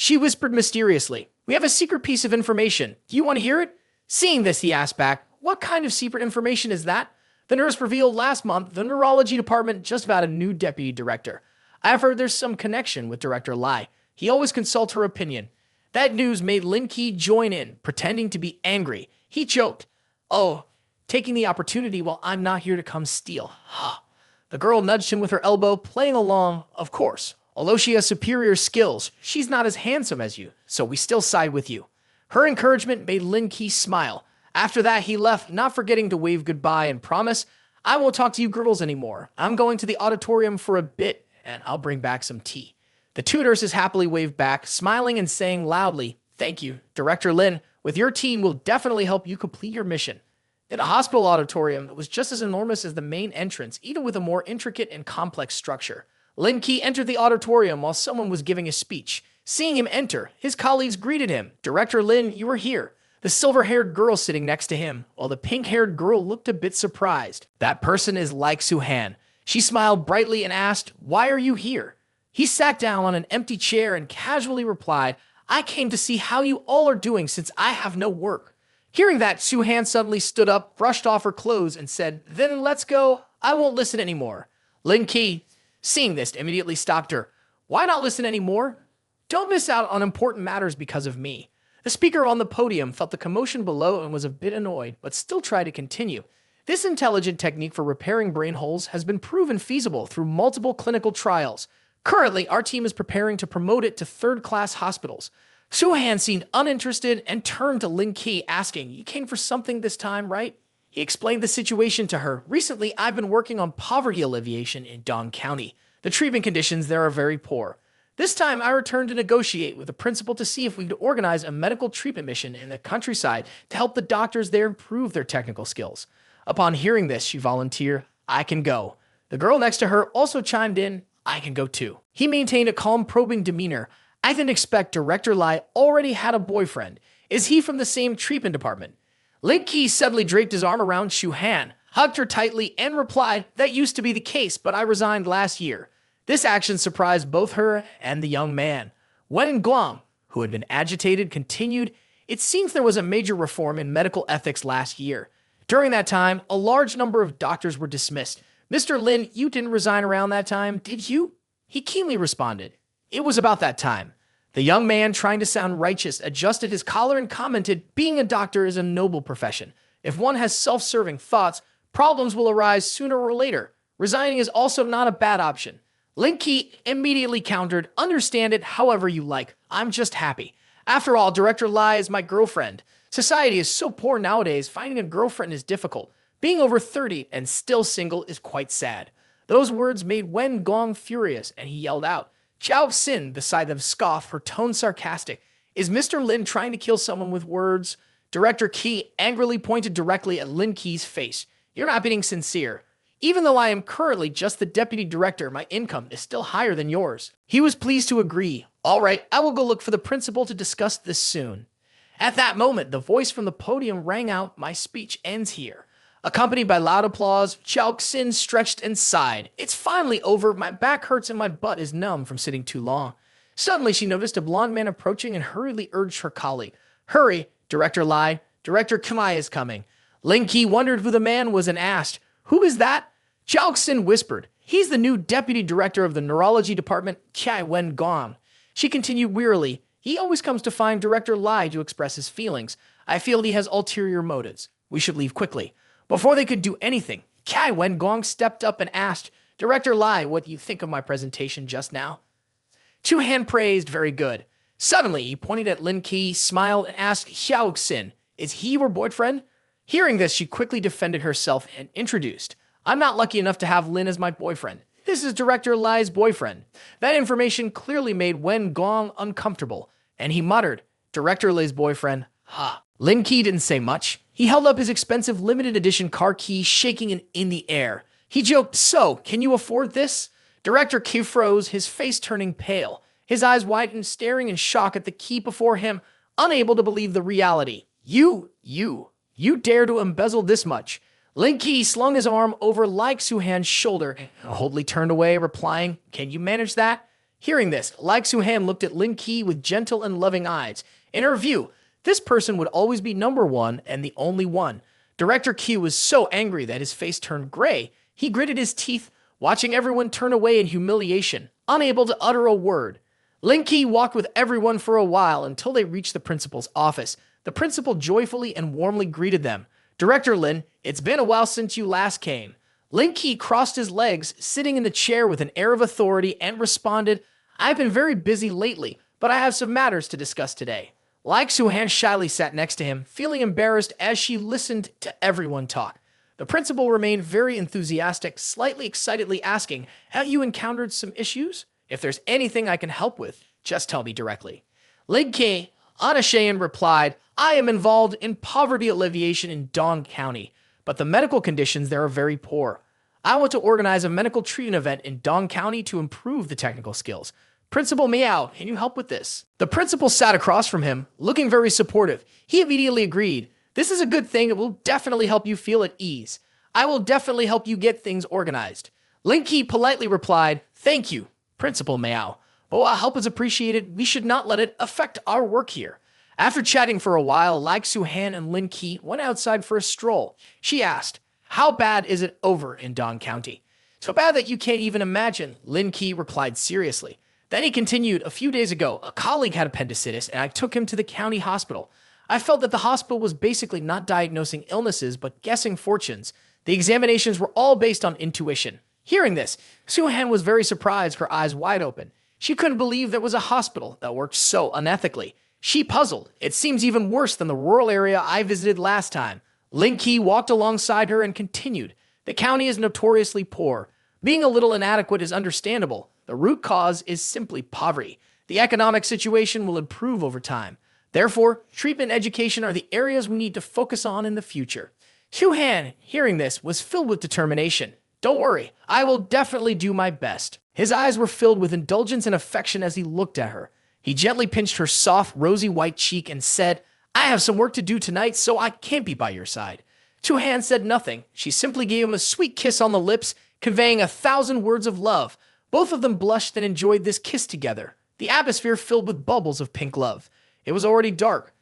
She whispered mysteriously, "We have a secret piece of information. Do you want to hear it?" Seeing this, he asked back, "What kind of secret information is that?" The nurse revealed last month the neurology department just about a new deputy director. I've heard there's some connection with Director Lai. He always consults her opinion. That news made Lin Ke join in, pretending to be angry. He joked, "Oh, taking the opportunity while I'm not here to come steal." The girl nudged him with her elbow, playing along. "Of course. Although she has superior skills, she's not as handsome as you, so we still side with you." Her encouragement made Lin Ke smile. After that, he left, not forgetting to wave goodbye and promise, "I won't talk to you girls anymore. I'm going to the auditorium for a bit, and I'll bring back some tea." The two nurses happily waved back, smiling and saying loudly, "Thank you, Director Lin. With your team, we'll definitely help you complete your mission." In a hospital auditorium that was just as enormous as the main entrance, even with a more intricate and complex structure. Lin Ke entered the auditorium while someone was giving a speech. Seeing him enter, his colleagues greeted him. "Director Lin, you are here." The silver-haired girl sitting next to him, while the pink-haired girl looked a bit surprised. "That person is like Su-han." She smiled brightly and asked, "Why are you here?" He sat down on an empty chair and casually replied, "I came to see how you all are doing since I have no work." Hearing that, Su-han suddenly stood up, brushed off her clothes, and said, "Then let's go. I won't listen anymore." Lin Ke, seeing this, immediately stopped her. "Why not listen anymore?" "Don't miss out on important matters because of me." The speaker on the podium felt the commotion below and was a bit annoyed, but still tried to continue. This intelligent technique for repairing brain holes has been proven feasible through multiple clinical trials. Currently, our team is preparing to promote it to third-class hospitals. Su-han seemed uninterested and turned to Lin Ke, asking, "You came for something this time, right?" He explained the situation to her. "Recently, I've been working on poverty alleviation in Dong County. The treatment conditions there are very poor. This time, I returned to negotiate with the principal to see if we could organize a medical treatment mission in the countryside to help the doctors there improve their technical skills." Upon hearing this, she volunteered, "I can go." The girl next to her also chimed in, "I can go too." He maintained a calm, probing demeanor. "I didn't expect Director Lai already had a boyfriend. Is he from the same treatment department?" Lin Ke suddenly draped his arm around Su-han, hugged her tightly, and replied, "That used to be the case, but I resigned last year." This action surprised both her and the young man. Wen Guang, who had been agitated, continued, "It seems there was a major reform in medical ethics last year. During that time, a large number of doctors were dismissed. Mr. Lin, you didn't resign around that time, did you?" He keenly responded, "It was about that time." The young man, trying to sound righteous, adjusted his collar and commented, "Being a doctor is a noble profession. If one has self-serving thoughts, problems will arise sooner or later. Resigning is also not a bad option." Lin Ke immediately countered, "Understand it however you like. I'm just happy. After all, Director Lai is my girlfriend. Society is so poor nowadays, finding a girlfriend is difficult. Being over 30 and still single is quite sad." Those words made Wen Gong furious, and he yelled out. Xiao Xin beside them scoffed, her tone sarcastic. "Is Mr. Lin trying to kill someone with words?" Director Ke angrily pointed directly at Lin Ke's face. "You're not being sincere. Even though I am currently just the deputy director, my income is still higher than yours." He was pleased to agree. "All right, I will go look for the principal to discuss this soon." At that moment, the voice from the podium rang out, "My speech ends here." Accompanied by loud applause, Xiao Xin stretched and sighed. "It's finally over. My back hurts and my butt is numb from sitting too long." Suddenly, she noticed a blonde man approaching and hurriedly urged her colleague, "Hurry, Director Lai. Director Kamai is coming." Lin Ke wondered who the man was and asked, "Who is that?" Xiao Xin whispered, "He's the new deputy director of the neurology department, Chai Wen Gong." She continued wearily, "He always comes to find Director Lai to express his feelings. I feel he has ulterior motives. We should leave quickly." Before they could do anything, Chai Wen Gong stepped up and asked, "Director Lai, what do you think of my presentation just now?" Chu-han praised, "Very good." Suddenly, he pointed at Lin Ke, smiled, and asked Xiao Xin, "Is he your boyfriend?" Hearing this, she quickly defended herself and introduced, "I'm not lucky enough to have Lin as my boyfriend. This is Director Lai's boyfriend." That information clearly made Wen Gong uncomfortable, and he muttered, "Director Lai's boyfriend, ha." Lin Ke didn't say much. He held up his expensive limited edition car key, shaking it in the air. He joked, "So, can you afford this?" Director Ke froze, his face turning pale. His eyes widened, staring in shock at the key before him, unable to believe the reality. You dare to embezzle this much." Lin Ke slung his arm over like Su-han's shoulder and boldly turned away, replying, "Can you manage that?" Hearing this, Lik Soo-han looked at Lin Ke with gentle and loving eyes. In her view, this person would always be number one and the only one. Director Ke was so angry that his face turned gray. He gritted his teeth, watching everyone turn away in humiliation, unable to utter a word. Lin Ke walked with everyone for a while until they reached the principal's office. The principal joyfully and warmly greeted them. Director Lin, it's been a while since you last came. Lin Ke crossed his legs, sitting in the chair with an air of authority, and responded, I've been very busy lately, but I have some matters to discuss today. Lik Soo-han shyly sat next to him, feeling embarrassed as she listened to everyone talk. The principal remained very enthusiastic, slightly excitedly asking, have you encountered some issues? If there's anything I can help with, just tell me directly. Lin Ke, unashamed, replied, I am involved in poverty alleviation in Dong County, but the medical conditions there are very poor. I want to organize a medical treatment event in Dong County to improve the technical skills. Principal Meow, can you help with this? The principal sat across from him, looking very supportive. He immediately agreed. This is a good thing. It will definitely help you feel at ease. I will definitely help you get things organized. Lin Ke politely replied, thank you, Principal Meow. But while help is appreciated, we should not let it affect our work here. After chatting for a while, Lik Soo-han and Lin Ke went outside for a stroll. She asked, how bad is it over in Dong County? So bad that you can't even imagine, Lin Ke replied seriously. Then he continued, a few days ago, a colleague had appendicitis and I took him to the county hospital. I felt that the hospital was basically not diagnosing illnesses but guessing fortunes. The examinations were all based on intuition. Hearing this, Soo-han was very surprised, her eyes wide open. She couldn't believe there was a hospital that worked so unethically. She puzzled. It seems even worse than the rural area I visited last time. Lin Ke walked alongside her and continued. The county is notoriously poor. Being a little inadequate is understandable. The root cause is simply poverty. The economic situation will improve over time. Therefore, treatment and education are the areas we need to focus on in the future. Soo-han, hearing this, was filled with determination. Don't worry, I will definitely do my best. His eyes were filled with indulgence and affection as he looked at her. He gently pinched her soft, rosy white cheek and said, I have some work to do tonight, so I can't be by your side. Soo-han said nothing. She simply gave him a sweet kiss on the lips, conveying 1,000 words of love. Both of them blushed and enjoyed this kiss together, the atmosphere filled with bubbles of pink love. It was already dark.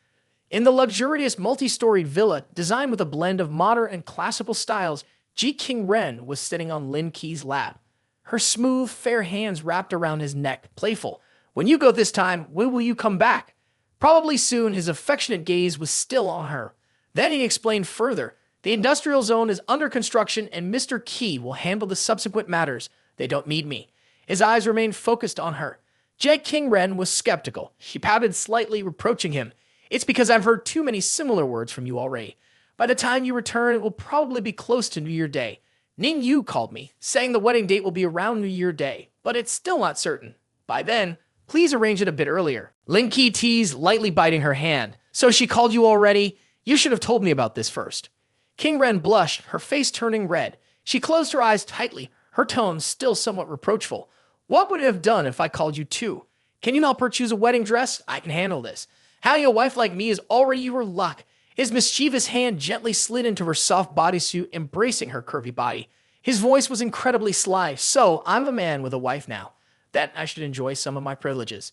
In the luxurious multi-storied villa, designed with a blend of modern and classical styles, Ji King-ren was sitting on Lin Ke's lap. Her smooth, fair hands wrapped around his neck, playful. When you go this time, when will you come back? Probably soon. His affectionate gaze was still on her. Then he explained further. The industrial zone is under construction and Mr. Ke will handle the subsequent matters. They don't need me. His eyes remained focused on her. Ji King-ren was skeptical. She pouted slightly, reproaching him. It's because I've heard too many similar words from you already. By the time you return, it will probably be close to New Year Day. Ning Yu called me, saying the wedding date will be around New Year Day, but it's still not certain. By then, please arrange it a bit earlier. Lin Ke teased, lightly biting her hand. So she called you already? You should have told me about this first. King-ren blushed, her face turning red. She closed her eyes tightly, her tone still somewhat reproachful. What would it have done if I called you too? Can you help her choose a wedding dress? I can handle this. Having a wife like me is already your luck. His mischievous hand gently slid into her soft bodysuit, embracing her curvy body. His voice was incredibly sly. So, I'm a man with a wife now. That I should enjoy some of my privileges.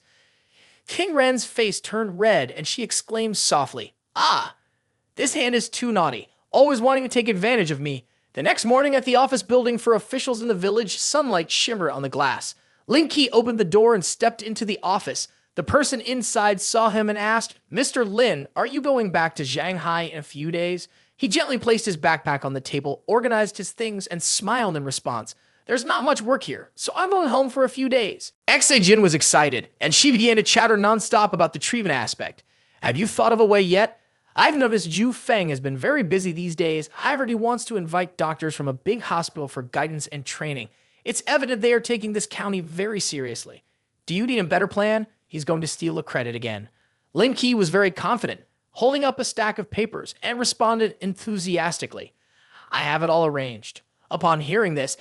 King-ren's face turned red, and she exclaimed softly, Ah, this hand is too naughty, always wanting to take advantage of me. The next morning at the office building for officials in the village, sunlight shimmered on the glass. Lin Ke opened the door and stepped into the office. The person inside saw him and asked, Mr. Lin, are you going back to Shanghai in a few days? He gently placed his backpack on the table, organized his things, and smiled in response. There's not much work here, so I'm going home for a few days. Jin was excited, and she began to chatter nonstop about the treatment aspect. Have you thought of a way yet? I've noticed Zhu Feng has been very busy these days. However, he wants to invite doctors from a big hospital for guidance and training. It's evident they are taking this county very seriously. Do you need a better plan? He's going to steal a credit again. Lin Ke was very confident, holding up a stack of papers, and responded enthusiastically. I have it all arranged. Upon hearing this,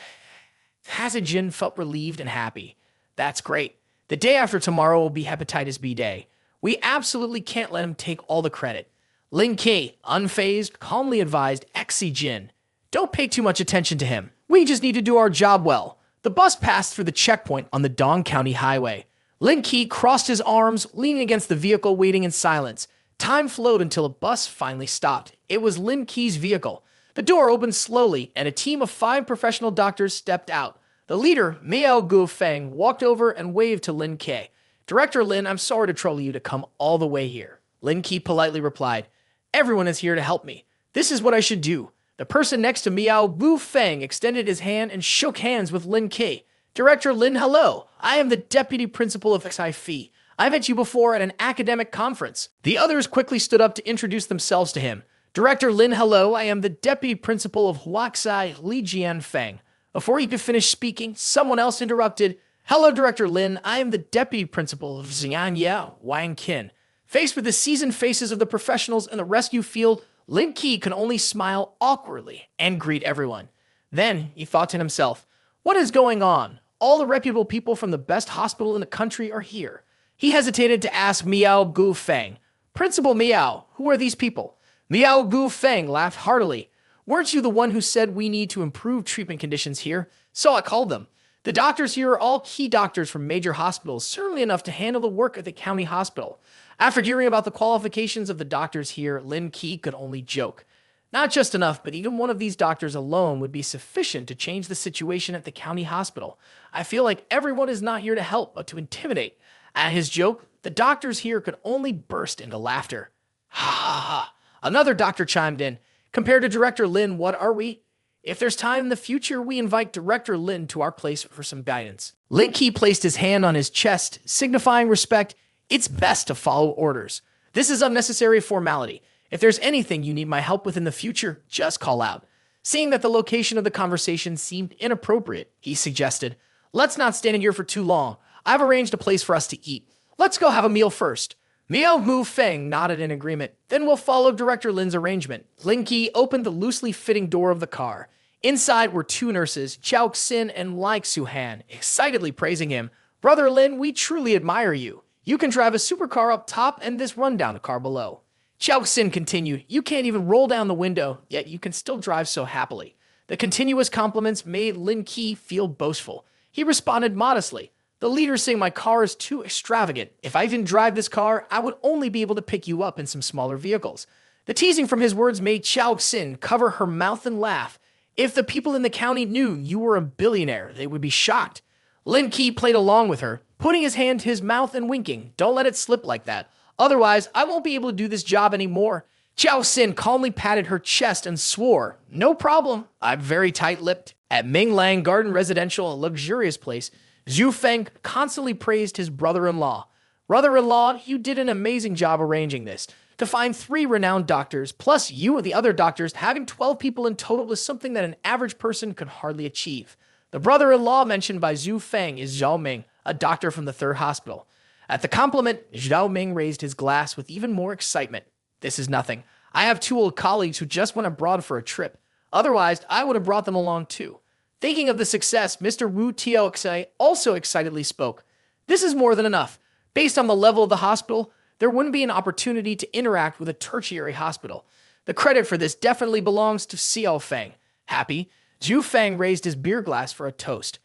Jin felt relieved and happy. That's great. The day after tomorrow will be Hepatitis B Day. We absolutely can't let him take all the credit. Lin Ke, unfazed, calmly advised Jin, don't pay too much attention to him. We just need to do our job well. The bus passed through the checkpoint on the Dong County Highway. Lin Ke crossed his arms, leaning against the vehicle, waiting in silence. Time flowed until a bus finally stopped. It was Lin Ke's vehicle. The door opened slowly, and a team of 5 professional doctors stepped out. The leader, Miao Gu Feng, walked over and waved to Lin Ke. "Director Lin, I'm sorry to trouble you to come all the way here." Lin Ke politely replied, "Everyone is here to help me. This is what I should do." The person next to Miao Gu Feng extended his hand and shook hands with Lin Ke. "Director Lin, hello. I am the deputy principal of XIFI. I met you before at an academic conference." The others quickly stood up to introduce themselves to him. "Director Lin, hello. I am the deputy principal of Huaxai Li Jianfeng." Before he could finish speaking, someone else interrupted. "Hello, Director Lin. I am the deputy principal of Xianye Wang Qin." Faced with the seasoned faces of the professionals in the rescue field, Lin Ke could only smile awkwardly and greet everyone. Then he thought to himself, "What is going on? All the reputable people from the best hospital in the country are here." He hesitated to ask Miao Gu Feng, "Principal Miao, who are these people?" Miao Gu Feng laughed heartily. "Weren't you the one who said we need to improve treatment conditions here? So I called them. The doctors here are all key doctors from major hospitals, certainly enough to handle the work at the county hospital." After hearing about the qualifications of the doctors here, Lin Ke could only joke. Not just enough, but even one of these doctors alone would be sufficient to change the situation at the county hospital. I feel like everyone is not here to help, but to intimidate. At his joke, the doctors here could only burst into laughter. "Ha ha ha." Another doctor chimed in. "Compared to Director Lin, what are we? If there's time in the future, we invite Director Lin to our place for some guidance." Lin Ke placed his hand on his chest, signifying respect. "It's best to follow orders. This is unnecessary formality. If there's anything you need my help with in the future, just call out." Seeing that the location of the conversation seemed inappropriate, he suggested, "Let's not stand in here for too long. I've arranged a place for us to eat. Let's go have a meal first." Miao Mu Feng nodded in agreement. "Then we'll follow Director Lin's arrangement." Lin Ke opened the loosely fitting door of the car. Inside were 2 nurses, Chao Xin and Lai Xuhan, excitedly praising him. "Brother Lin, we truly admire you. You can drive a supercar up top and this rundown car below." Chao Xin continued, "You can't even roll down the window, yet you can still drive so happily." The continuous compliments made Lin Ke feel boastful. He responded modestly, "The leaders say my car is too extravagant. If I didn't drive this car, I would only be able to pick you up in some smaller vehicles." The teasing from his words made Chao Xin cover her mouth and laugh. "If the people in the county knew you were a billionaire, they would be shocked." Lin Ke played along with her, putting his hand to his mouth and winking. "Don't let it slip like that. Otherwise, I won't be able to do this job anymore." Chao Xin calmly patted her chest and swore, "No problem. I'm very tight-lipped." At Minglang Garden Residential, a luxurious place, Zhu Feng constantly praised his brother-in-law. "Brother-in-law, you did an amazing job arranging this. To find 3 renowned doctors, plus you and the other doctors, having 12 people in total is something that an average person could hardly achieve." The brother-in-law mentioned by Zhu Feng is Zhao Ming, a doctor from the 3rd hospital. At the compliment, Zhao Ming raised his glass with even more excitement. "This is nothing. I have 2 old colleagues who just went abroad for a trip. Otherwise, I would have brought them along too." Thinking of the success, Mr. Wu Tiaoxi also excitedly spoke. "This is more than enough. Based on the level of the hospital, there wouldn't be an opportunity to interact with a tertiary hospital. The credit for this definitely belongs to Xiao Feng." Happy, Zhu Feng raised his beer glass for a toast.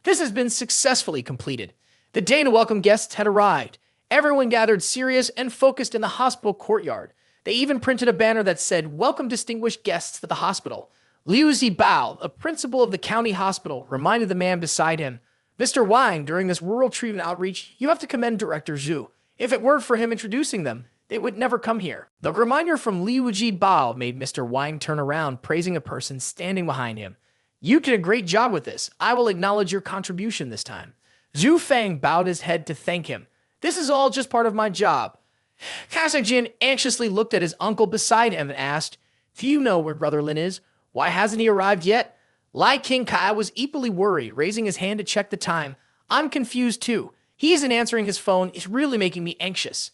This has been successfully completed. The day to welcome guests had arrived. Everyone gathered serious and focused in the hospital courtyard. They even printed a banner that said, "Welcome distinguished guests to the hospital." Liu Zibao, a principal of the county hospital, reminded the man beside him, "Mr. Wang, during this rural treatment outreach, you have to commend Director Zhu. If it weren't for him introducing them, they would never come here." The reminder from Liu Zibao made Mr. Wang turn around, praising a person standing behind him. "You did a great job with this. I will acknowledge your contribution this time." Zhu Feng bowed his head to thank him. "This is all just part of my job." Kasajin anxiously looked at his uncle beside him and asked, "Do you know where Brother Lin is? Why hasn't he arrived yet?" Lai King Kai was equally worried, raising his hand to check the time. "I'm confused too. He isn't answering his phone. It's really making me anxious."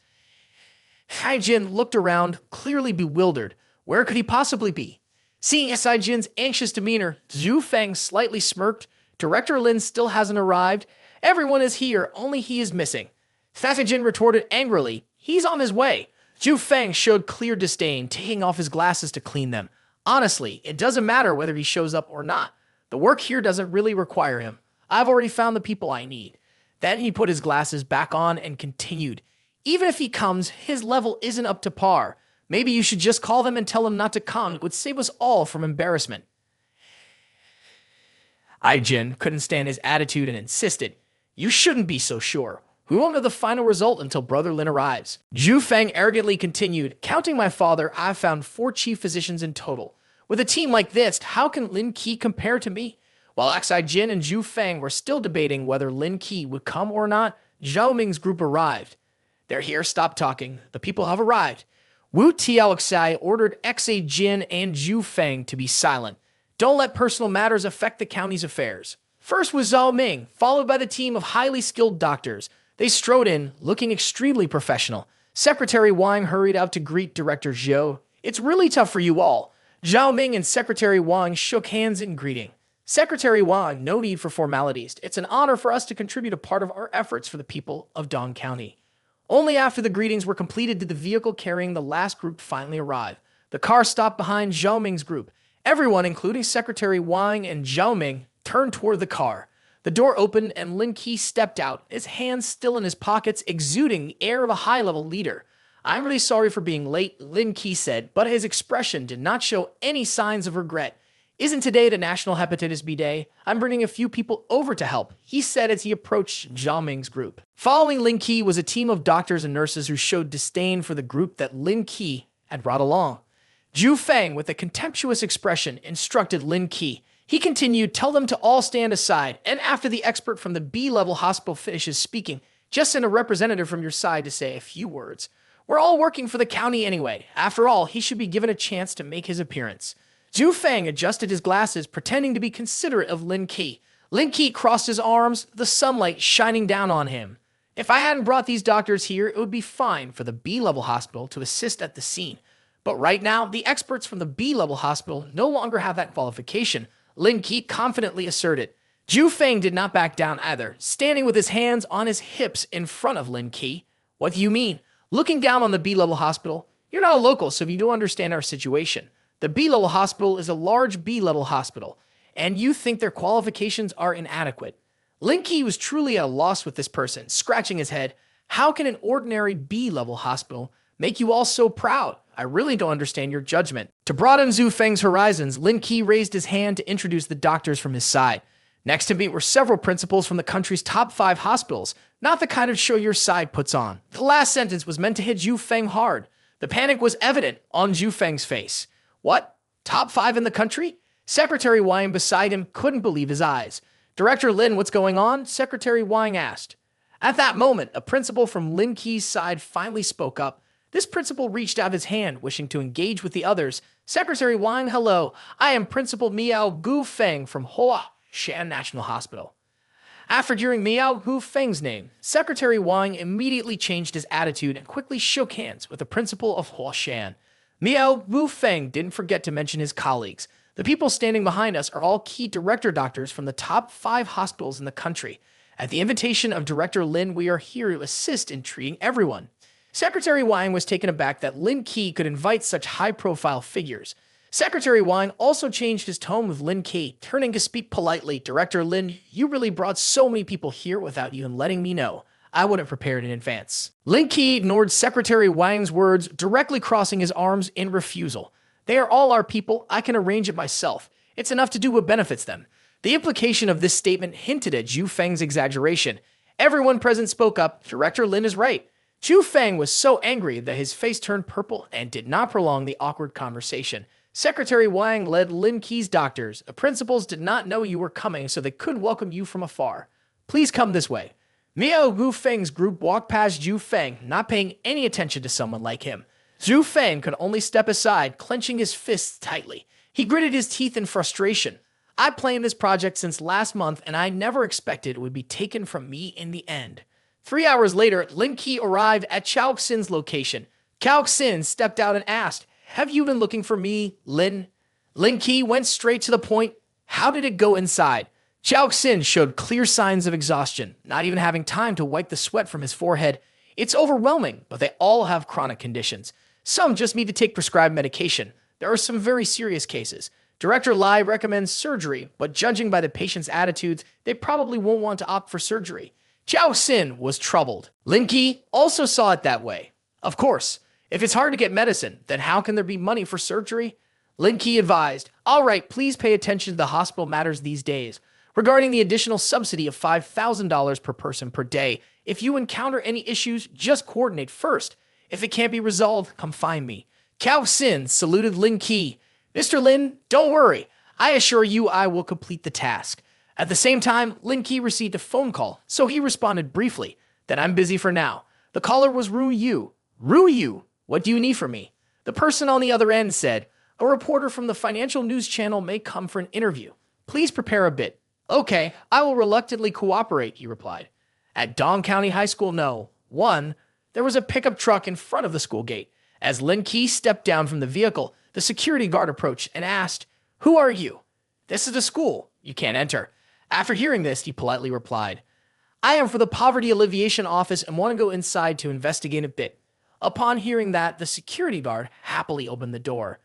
Haijin looked around, clearly bewildered. Where could he possibly be? Seeing Haijin's anxious demeanor, Zhu Feng slightly smirked. "Director Lin still hasn't arrived. Everyone is here, only he is missing." Haijin retorted angrily, "He's on his way." Zhu Feng showed clear disdain, taking off his glasses to clean them. "Honestly, it doesn't matter whether he shows up or not. The work here doesn't really require him. I've already found the people I need. Then he put his glasses back on and continued. Even if he comes, his level isn't up to par. Maybe you should just call them and tell them not to come. It would save us all from embarrassment. Jin couldn't stand his attitude and insisted, "You shouldn't be so sure. We won't know the final result until Brother Lin arrives." Zhu Feng arrogantly continued, "Counting my father, I've found 4 chief physicians in total. With a team like this, how can Lin Ke compare to me?" While Xi Jin and Zhu Feng were still debating whether Lin Ke would come or not, Zhao Ming's group arrived. "They're here, stop talking. The people have arrived." Wu Tiaoxai ordered Xi Jin and Zhu Feng to be silent. "Don't let personal matters affect the county's affairs." First was Zhao Ming, followed by the team of highly skilled doctors. They strode in, looking extremely professional. Secretary Wang hurried out to greet Director Zhou. "It's really tough for you all." Zhao Ming and Secretary Wang shook hands in greeting. "Secretary Wang, no need for formalities. It's an honor for us to contribute a part of our efforts for the people of Dong County." Only after the greetings were completed did the vehicle carrying the last group finally arrive. The car stopped behind Zhao Ming's group. Everyone, including Secretary Wang and Zhao Ming, turned toward the car. The door opened and Lin Ke stepped out, his hands still in his pockets, exuding the air of a high-level leader. "I'm really sorry for being late," Lin Ke said, but his expression did not show any signs of regret. "Isn't today the National Hepatitis B Day? I'm bringing a few people over to help," he said as he approached Zhao Ming's group. Following Lin Ke was a team of doctors and nurses who showed disdain for the group that Lin Ke had brought along. Zhu Feng, with a contemptuous expression, instructed Lin Ke. He continued, "Tell them to all stand aside, and after the expert from the B-level hospital finishes speaking, just send a representative from your side to say a few words. We're all working for the county anyway. After all, he should be given a chance to make his appearance." Zhu Feng adjusted his glasses, pretending to be considerate of Lin Ke. Lin Ke crossed his arms, the sunlight shining down on him. "If I hadn't brought these doctors here, it would be fine for the B-level hospital to assist at the scene. But right now, the experts from the B-level hospital no longer have that qualification," Lin Ke confidently asserted. Zhu Feng did not back down either, standing with his hands on his hips in front of Lin Ke. "What do you mean? Looking down on the B-level hospital? You're not a local, so you don't understand our situation. The B-level hospital is a large B-level hospital, and you think their qualifications are inadequate." Lin Ke was truly at a loss with this person, scratching his head. "How can an ordinary B-level hospital make you all so proud? I really don't understand your judgment." To broaden Zhu Feng's horizons, Lin Ke raised his hand to introduce the doctors from his side. Next to me were several principals from the country's top 5 hospitals, not the kind of show your side puts on. The last sentence was meant to hit Zhu Feng hard. The panic was evident on Zhu Feng's face. "What? Top 5 in the country?" Secretary Wang beside him couldn't believe his eyes. "Director Lin, what's going on?" Secretary Wang asked. At that moment, a principal from Lin Ke's side finally spoke up. This principal reached out his hand, wishing to engage with the others. "Secretary Wang, hello. I am Principal Miao Gu Feng from Hoa Shan National Hospital." After hearing Miao Gu Feng's name, Secretary Wang immediately changed his attitude and quickly shook hands with the principal of Hoa Shan. Miao Gu Feng didn't forget to mention his colleagues. "The people standing behind us are all key director doctors from the top 5 hospitals in the country. At the invitation of Director Lin, we are here to assist in treating everyone." Secretary Wang was taken aback that Lin Ke could invite such high-profile figures. Secretary Wang also changed his tone with Lin Ke, turning to speak politely. "Director Lin, you really brought so many people here without even letting me know. I would have prepared in advance." Lin Ke ignored Secretary Wang's words, directly crossing his arms in refusal. "They are all our people. I can arrange it myself. It's enough to do what benefits them." The implication of this statement hinted at Zhu Feng's exaggeration. Everyone present spoke up. Director Lin is right. Zhu Feng was so angry that his face turned purple and did not prolong the awkward conversation. Secretary Wang led Lin Ke's doctors. "The principals did not know you were coming, so they could welcome you from afar. Please come this way." Miao Gu Feng's group walked past Zhu Feng, not paying any attention to someone like him. Zhu Feng could only step aside, clenching his fists tightly. He gritted his teeth in frustration. "I planned this project since last month, and I never expected it would be taken from me in the end." 3 hours later, Lin Ke arrived at Chao Xin's location. Chao Xin stepped out and asked, "Have you been looking for me, Lin?" Lin Ke went straight to the point. "How did it go inside?" Chao Xin showed clear signs of exhaustion, not even having time to wipe the sweat from his forehead. "It's overwhelming, but they all have chronic conditions. Some just need to take prescribed medication. There are some very serious cases. Director Lai recommends surgery, but judging by the patient's attitudes, they probably won't want to opt for surgery. Chao Xin was troubled. Lin Ke also saw it that way. Of course, if it's hard to get medicine, then how can there be money for surgery? Lin Ke advised, all right, please pay attention to the hospital matters these days. Regarding the additional subsidy of $5,000 per person per day, if you encounter any issues, just coordinate first. If it can't be resolved, come find me. Cao Xin saluted Lin Ke. Mr. Lin, don't worry. I assure you I will complete the task. At the same time, Lin Ke received a phone call, so he responded briefly, that I'm busy for now. The caller was Ru Yu. Ru Yu, what do you need from me? The person on the other end said, a reporter from the financial news channel may come for an interview. Please prepare a bit. Okay, I will reluctantly cooperate, he replied. At Dong County High School No. 1, there was a pickup truck in front of the school gate. As Lin Ke stepped down from the vehicle, the security guard approached and asked, who are you? This is the school. You can't enter. After hearing this, he politely replied, I am for the Poverty Alleviation Office and want to go inside to investigate a bit. Upon hearing that, the security guard happily opened the door.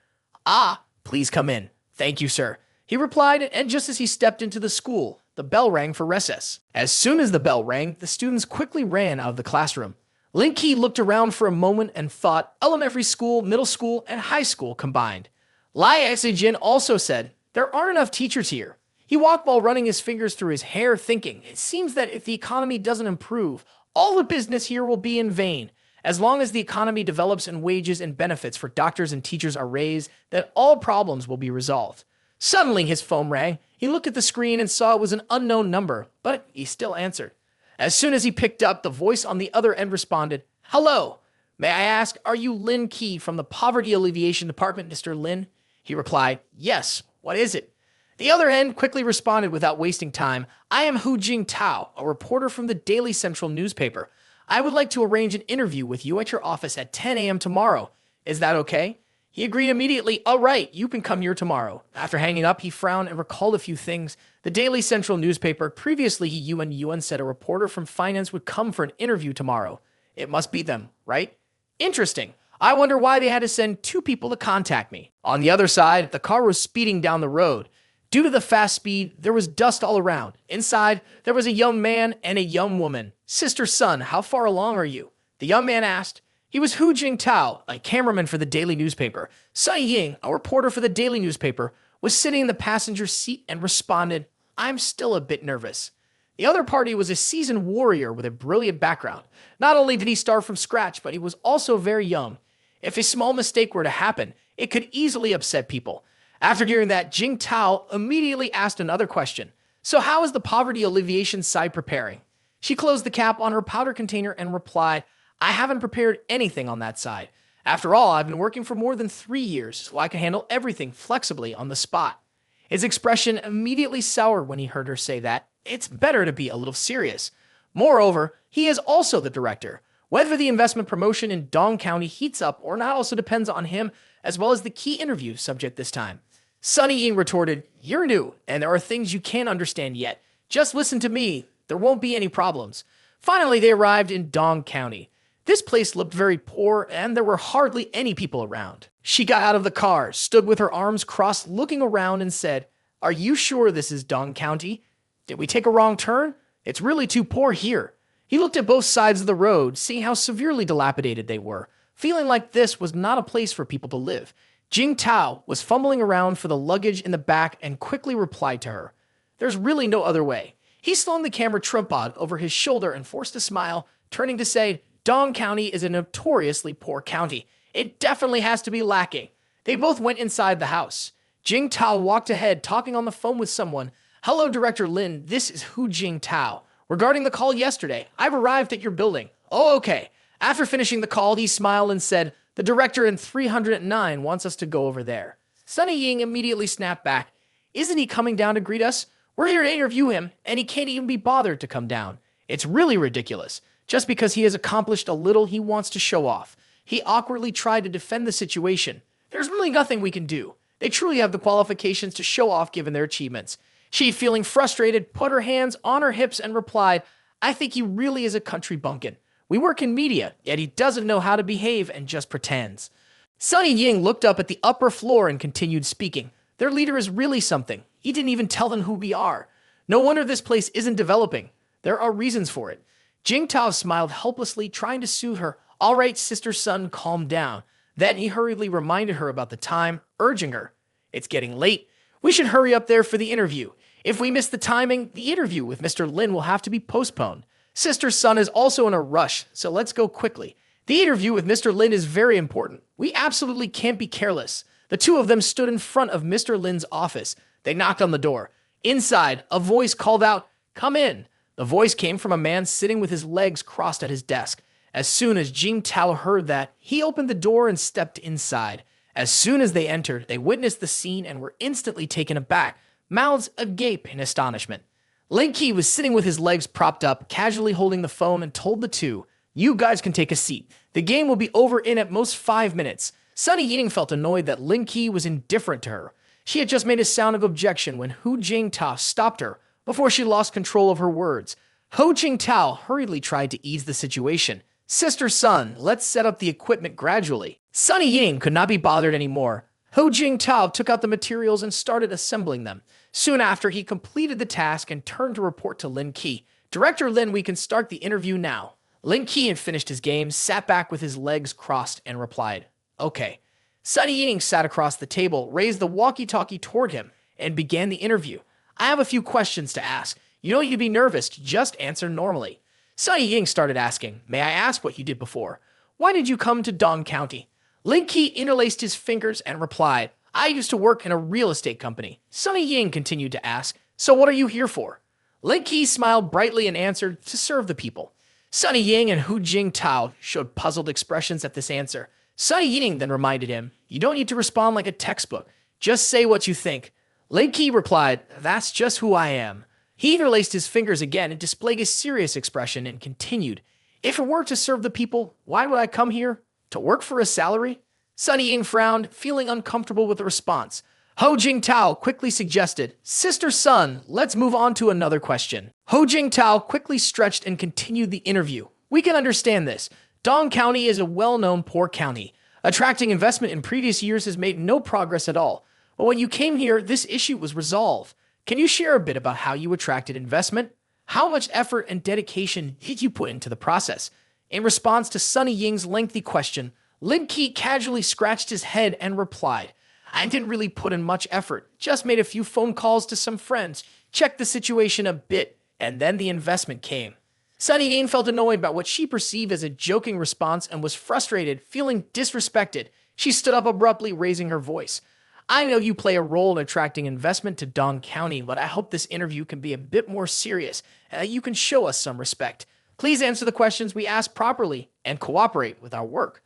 Ah, please come in. Thank you, sir. He replied, and just as he stepped into the school, the bell rang for recess. As soon as the bell rang, the students quickly ran out of the classroom. Lin Ke looked around for a moment and thought elementary school, middle school, and high school combined. Lai Exijin also said, there aren't enough teachers here. He walked while running his fingers through his hair, thinking, it seems that if the economy doesn't improve, all the business here will be in vain. As long as the economy develops and wages and benefits for doctors and teachers are raised, then all problems will be resolved. Suddenly, his phone rang. He looked at the screen and saw it was an unknown number, but he still answered. As soon as he picked up, the voice on the other end responded, hello. May I ask, are you Lin Ke from the Poverty Alleviation Department, Mr. Lin? He replied, yes. What is it? The other end quickly responded without wasting time. I am Hu Jing Tao, a reporter from the Daily Central newspaper. I would like to arrange an interview with you at your office at 10 a.m. tomorrow. Is that okay? He agreed immediately. All right, you can come here tomorrow. After hanging up, he frowned and recalled a few things. The Daily Central newspaper, previously Yuan said a reporter from finance would come for an interview tomorrow. It must be them, right? Interesting. I wonder why they had to send 2 people to contact me. On the other side, the car was speeding down the road. Due to the fast speed, there was dust all around. Inside, there was a young man and a young woman. Sister, son, how far along are you? The young man asked. He was Hu Jing Tao, a cameraman for the daily newspaper. Sai Ying, a reporter for the daily newspaper, was sitting in the passenger seat and responded, I'm still a bit nervous. The other party was a seasoned warrior with a brilliant background. Not only did he start from scratch, but he was also very young. If a small mistake were to happen, it could easily upset people. After hearing that, Jing Tao immediately asked another question. So how is the poverty alleviation side preparing? She closed the cap on her powder container and replied, I haven't prepared anything on that side. After all, I've been working for more than 3 years, so I can handle everything flexibly on the spot. His expression immediately soured when he heard her say that. It's better to be a little serious. Moreover, he is also the director. Whether the investment promotion in Dong County heats up or not also depends on him, as well as the key interview subject this time. Sunny Ying retorted, you're new, and there are things you can't understand yet. Just listen to me. There won't be any problems. Finally, they arrived in Dong County. This place looked very poor, and there were hardly any people around. She got out of the car, stood with her arms crossed, looking around, and said, are you sure this is Dong County? Did we take a wrong turn? It's really too poor here. He looked at both sides of the road, seeing how severely dilapidated they were, feeling like this was not a place for people to live. Jing Tao was fumbling around for the luggage in the back and quickly replied to her, there's really no other way. He slung the camera tripod over his shoulder and forced a smile, turning to say, Dong County is a notoriously poor county. It definitely has to be lacking. They both went inside the house. Jing Tao walked ahead, talking on the phone with someone. Hello, Director Lin. This is Hu Jing Tao. Regarding the call yesterday, I've arrived at your building. Oh, okay. After finishing the call, he smiled and said, the director in 309 wants us to go over there. Sunny Ying immediately snapped back. Isn't he coming down to greet us? We're here to interview him, and he can't even be bothered to come down. It's really ridiculous. Just because he has accomplished a little, he wants to show off. He awkwardly tried to defend the situation. There's really nothing we can do. They truly have the qualifications to show off given their achievements. She, feeling frustrated, put her hands on her hips and replied, I think he really is a country bumpkin. We work in media, yet he doesn't know how to behave and just pretends. Sunny Ying looked up at the upper floor and continued speaking. Their leader is really something. He didn't even tell them who we are. No wonder this place isn't developing. There are reasons for it. Jingtao smiled helplessly, trying to soothe her. All right, sister Sun, calm down. Then he hurriedly reminded her about the time, urging her. It's getting late. We should hurry up there for the interview. If we miss the timing, the interview with Mr. Lin will have to be postponed. Sister Sun is also in a rush, so let's go quickly. The interview with Mr. Lin is very important. We absolutely can't be careless. The two of them stood in front of Mr. Lin's office. They knocked on the door. Inside, a voice called out, "Come in." The voice came from a man sitting with his legs crossed at his desk. As soon as Jingtao heard that, he opened the door and stepped inside. As soon as they entered, they witnessed the scene and were instantly taken aback, mouths agape in astonishment. Lin Ke was sitting with his legs propped up, casually holding the phone, and told the two, "You guys can take a seat. The game will be over in at most 5 minutes." Sunny Ying felt annoyed that Lin Ke was indifferent to her. She had just made a sound of objection when Hu Jingtao stopped her before she lost control of her words. Hu Jingtao hurriedly tried to ease the situation. "Sister Sun, let's set up the equipment gradually." Sunny Ying could not be bothered anymore. Hu Jingtao took out the materials and started assembling them. Soon after, he completed the task and turned to report to Lin Ke. "Director Lin, we can start the interview now." Lin Ke had finished his game, sat back with his legs crossed, and replied, "Okay." Sunny Ying sat across the table, raised the walkie-talkie toward him, and began the interview. "I have a few questions to ask. You don't need to be nervous, just answer normally." Sunny Ying started asking, "May I ask what you did before? Why did you come to Dong County?" Lin Ke interlaced his fingers and replied, "I used to work in a real estate company." Sunny Ying continued to ask, "So what are you here for?" Lin Ke smiled brightly and answered, "To serve the people." Sunny Ying and Hu Jingtao showed puzzled expressions at this answer. Sunny Ying then reminded him, "You don't need to respond like a textbook. Just say what you think." Lin Ke replied, "That's just who I am." He interlaced his fingers again and displayed a serious expression and continued, "If it were to serve the people, why would I come here? To work for a salary?" Sunny Ying frowned, feeling uncomfortable with the response. Hu Jingtao quickly suggested, "Sister Sun, let's move on to another question." Hu Jingtao quickly stretched and continued the interview. "We can understand this. Dong County is a well-known poor county. Attracting investment in previous years has made no progress at all. But when you came here, this issue was resolved. Can you share a bit about how you attracted investment? How much effort and dedication did you put into the process?" In response to Sunny Ying's lengthy question, Lin Ke casually scratched his head and replied, "I didn't really put in much effort, just made a few phone calls to some friends, checked the situation a bit, and then the investment came." Sunny Ying felt annoyed by what she perceived as a joking response and was frustrated, feeling disrespected. She stood up abruptly, raising her voice. "I know you play a role in attracting investment to Dong County, but I hope this interview can be a bit more serious and that you can show us some respect. Please answer the questions we ask properly and cooperate with our work."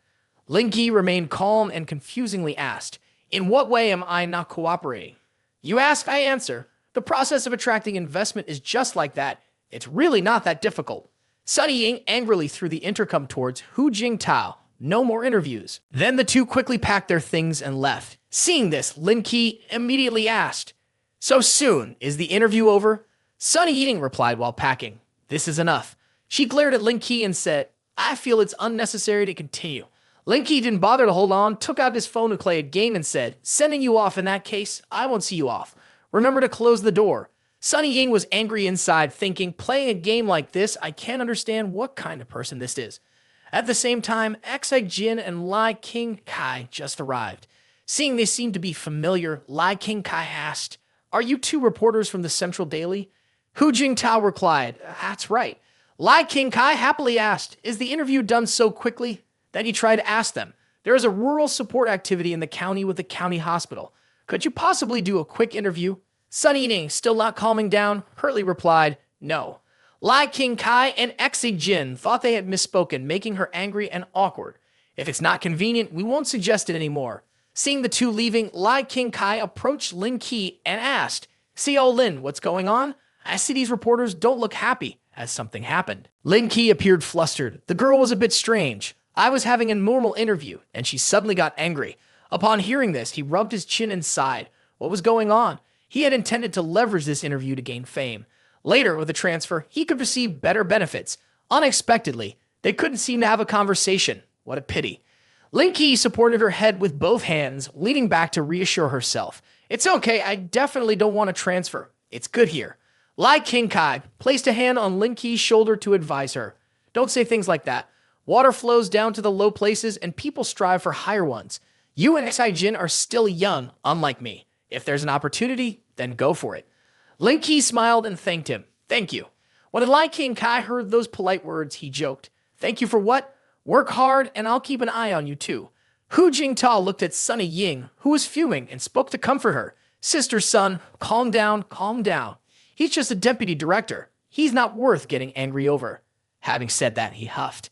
Lin Ke remained calm and confusingly asked, "In what way am I not cooperating?" "You ask, I answer. The process of attracting investment is just like that. It's really not that difficult." Sunny Ying angrily threw the intercom towards Hu Jingtao. No more interviews. Then the two quickly packed their things and left. Seeing this, Lin Ke immediately asked, "So soon? Is the interview over?" Sunny Ying replied while packing, "This is enough." She glared at Lin Ke and said, "I feel it's unnecessary to continue." Lin Ke didn't bother to hold on, took out his phone to play a game and said, "Sending you off in that case, I won't see you off. Remember to close the door." Sunny Ying was angry inside, thinking, playing a game like this, I can't understand what kind of person this is. At the same time, Xi Jin and Lai King Kai just arrived. Seeing they seemed to be familiar, Lai King Kai asked, "Are you two reporters from the Central Daily?" Hu Jingtao replied, "That's right." Lai King Kai happily asked, "Is the interview done so quickly?" Then he tried to ask them, "There is a rural support activity in the county with the county hospital. Could you possibly do a quick interview?" Sunny Ying, still not calming down, hurriedly replied, "No." Lai King Kai and Xi Jin thought they had misspoken, making her angry and awkward. "If it's not convenient, we won't suggest it anymore." Seeing the two leaving, Lai King Kai approached Lin Ke and asked, "CO Lin, what's going on? I see these reporters don't look happy, as something happened." Lin Ke appeared flustered. The girl was a bit strange. I was having a normal interview, and she suddenly got angry. Upon hearing this, he rubbed his chin and sighed. What was going on? He had intended to leverage this interview to gain fame. Later, with the transfer, he could receive better benefits. Unexpectedly, they couldn't seem to have a conversation. What a pity. Lin Ke supported her head with both hands, leaning back to reassure herself. It's okay, I definitely don't want to transfer. It's good here. Lai King-kai placed a hand on Lin Ke's shoulder to advise her. Don't say things like that. Water flows down to the low places and people strive for higher ones. You and Xi Jin are still young, unlike me. If there's an opportunity, then go for it. Lin Ke smiled and thanked him. Thank you. When Lai King-kai heard those polite words, he joked. Thank you for what? Work hard and I'll keep an eye on you too. Hu Jingtao looked at Sunny Ying, who was fuming, and spoke to comfort her. Sister, son, calm down, calm down. He's just a deputy director. He's not worth getting angry over. Having said that, he huffed.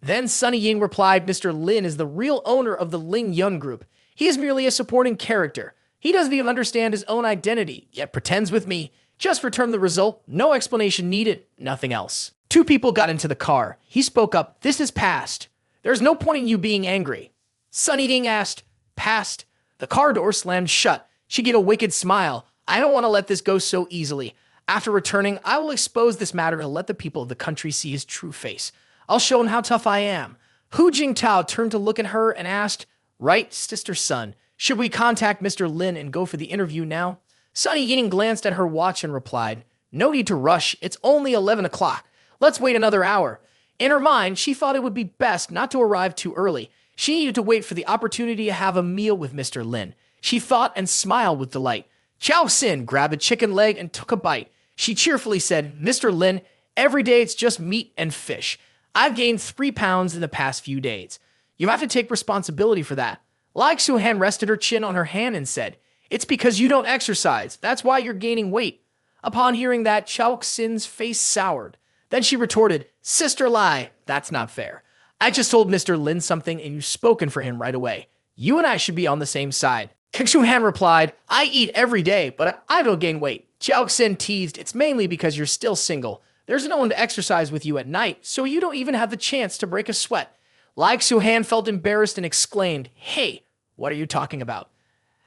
Then Sunny Ying replied, Mr. Lin is the real owner of the Ling Yun Group. He is merely a supporting character. He doesn't even understand his own identity, yet pretends with me. Just return the result, no explanation needed, nothing else. Two people got into the car. He spoke up, this is past. There's no point in you being angry. Sunny Ying asked, past? The car door slammed shut. She gave a wicked smile. I don't want to let this go so easily. After returning, I will expose this matter to let the people of the country see his true face. I'll show him how tough I am. Hu Jingtao turned to look at her and asked, right, sister son, should we contact Mr. Lin and go for the interview now? Sunny Ying glanced at her watch and replied, no need to rush, it's only 11 o'clock. Let's wait another hour. In her mind, she thought it would be best not to arrive too early. She needed to wait for the opportunity to have a meal with Mr. Lin. She thought and smiled with delight. Chao Xin grabbed a chicken leg and took a bite. She cheerfully said, Mr. Lin, every day it's just meat and fish. I've gained 3 pounds in the past few days. You have to take responsibility for that. Lai Xuhan rested her chin on her hand and said, it's because you don't exercise. That's why you're gaining weight. Upon hearing that, Chao Xin's face soured. Then she retorted, Sister Lai, that's not fair. I just told Mr. Lin something and you've spoken for him right away. You and I should be on the same side. Xuhan replied, I eat every day, but I don't gain weight. Chao Xin teased, it's mainly because you're still single. There's no one to exercise with you at night, so you don't even have the chance to break a sweat. Lai Xuhan felt embarrassed and exclaimed, hey, what are you talking about?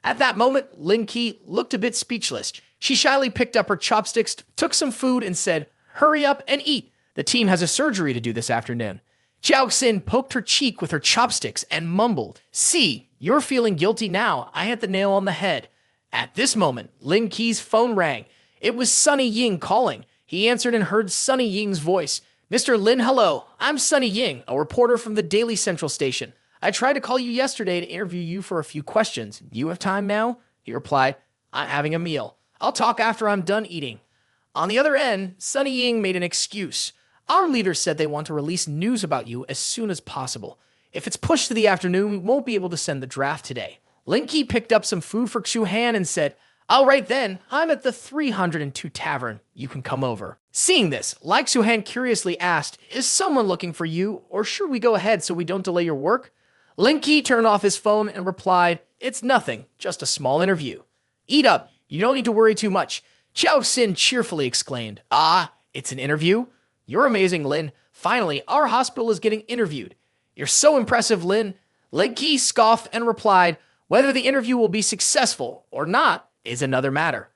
At that moment, Lin Ke looked a bit speechless. She shyly picked up her chopsticks, took some food, and said, hurry up and eat. The team has a surgery to do this afternoon. Chao Xin poked her cheek with her chopsticks and mumbled, see, you're feeling guilty now. I hit the nail on the head. At this moment, Lin Ke's phone rang. It was Sunny Ying calling. He answered and heard Sunny Ying's voice. Mr. Lin, hello. I'm Sunny Ying, a reporter from the Daily Central Station. I tried to call you yesterday to interview you for a few questions. Do you have time now? He replied, I'm having a meal. I'll talk after I'm done eating. On the other end, Sunny Ying made an excuse. Our leaders said they want to release news about you as soon as possible. If it's pushed to the afternoon, we won't be able to send the draft today. Lin Ke picked up some food for Xuhan and said, all right then, I'm at the 302 Tavern. You can come over. Seeing this, Lai Xuhan curiously asked, is someone looking for you, or should we go ahead so we don't delay your work? Lin Ke turned off his phone and replied, it's nothing, just a small interview. Eat up, you don't need to worry too much. Chao Xin cheerfully exclaimed, ah, it's an interview? You're amazing, Lin. Finally, our hospital is getting interviewed. You're so impressive, Lin. Lin Ke scoffed and replied, whether the interview will be successful or not is another matter.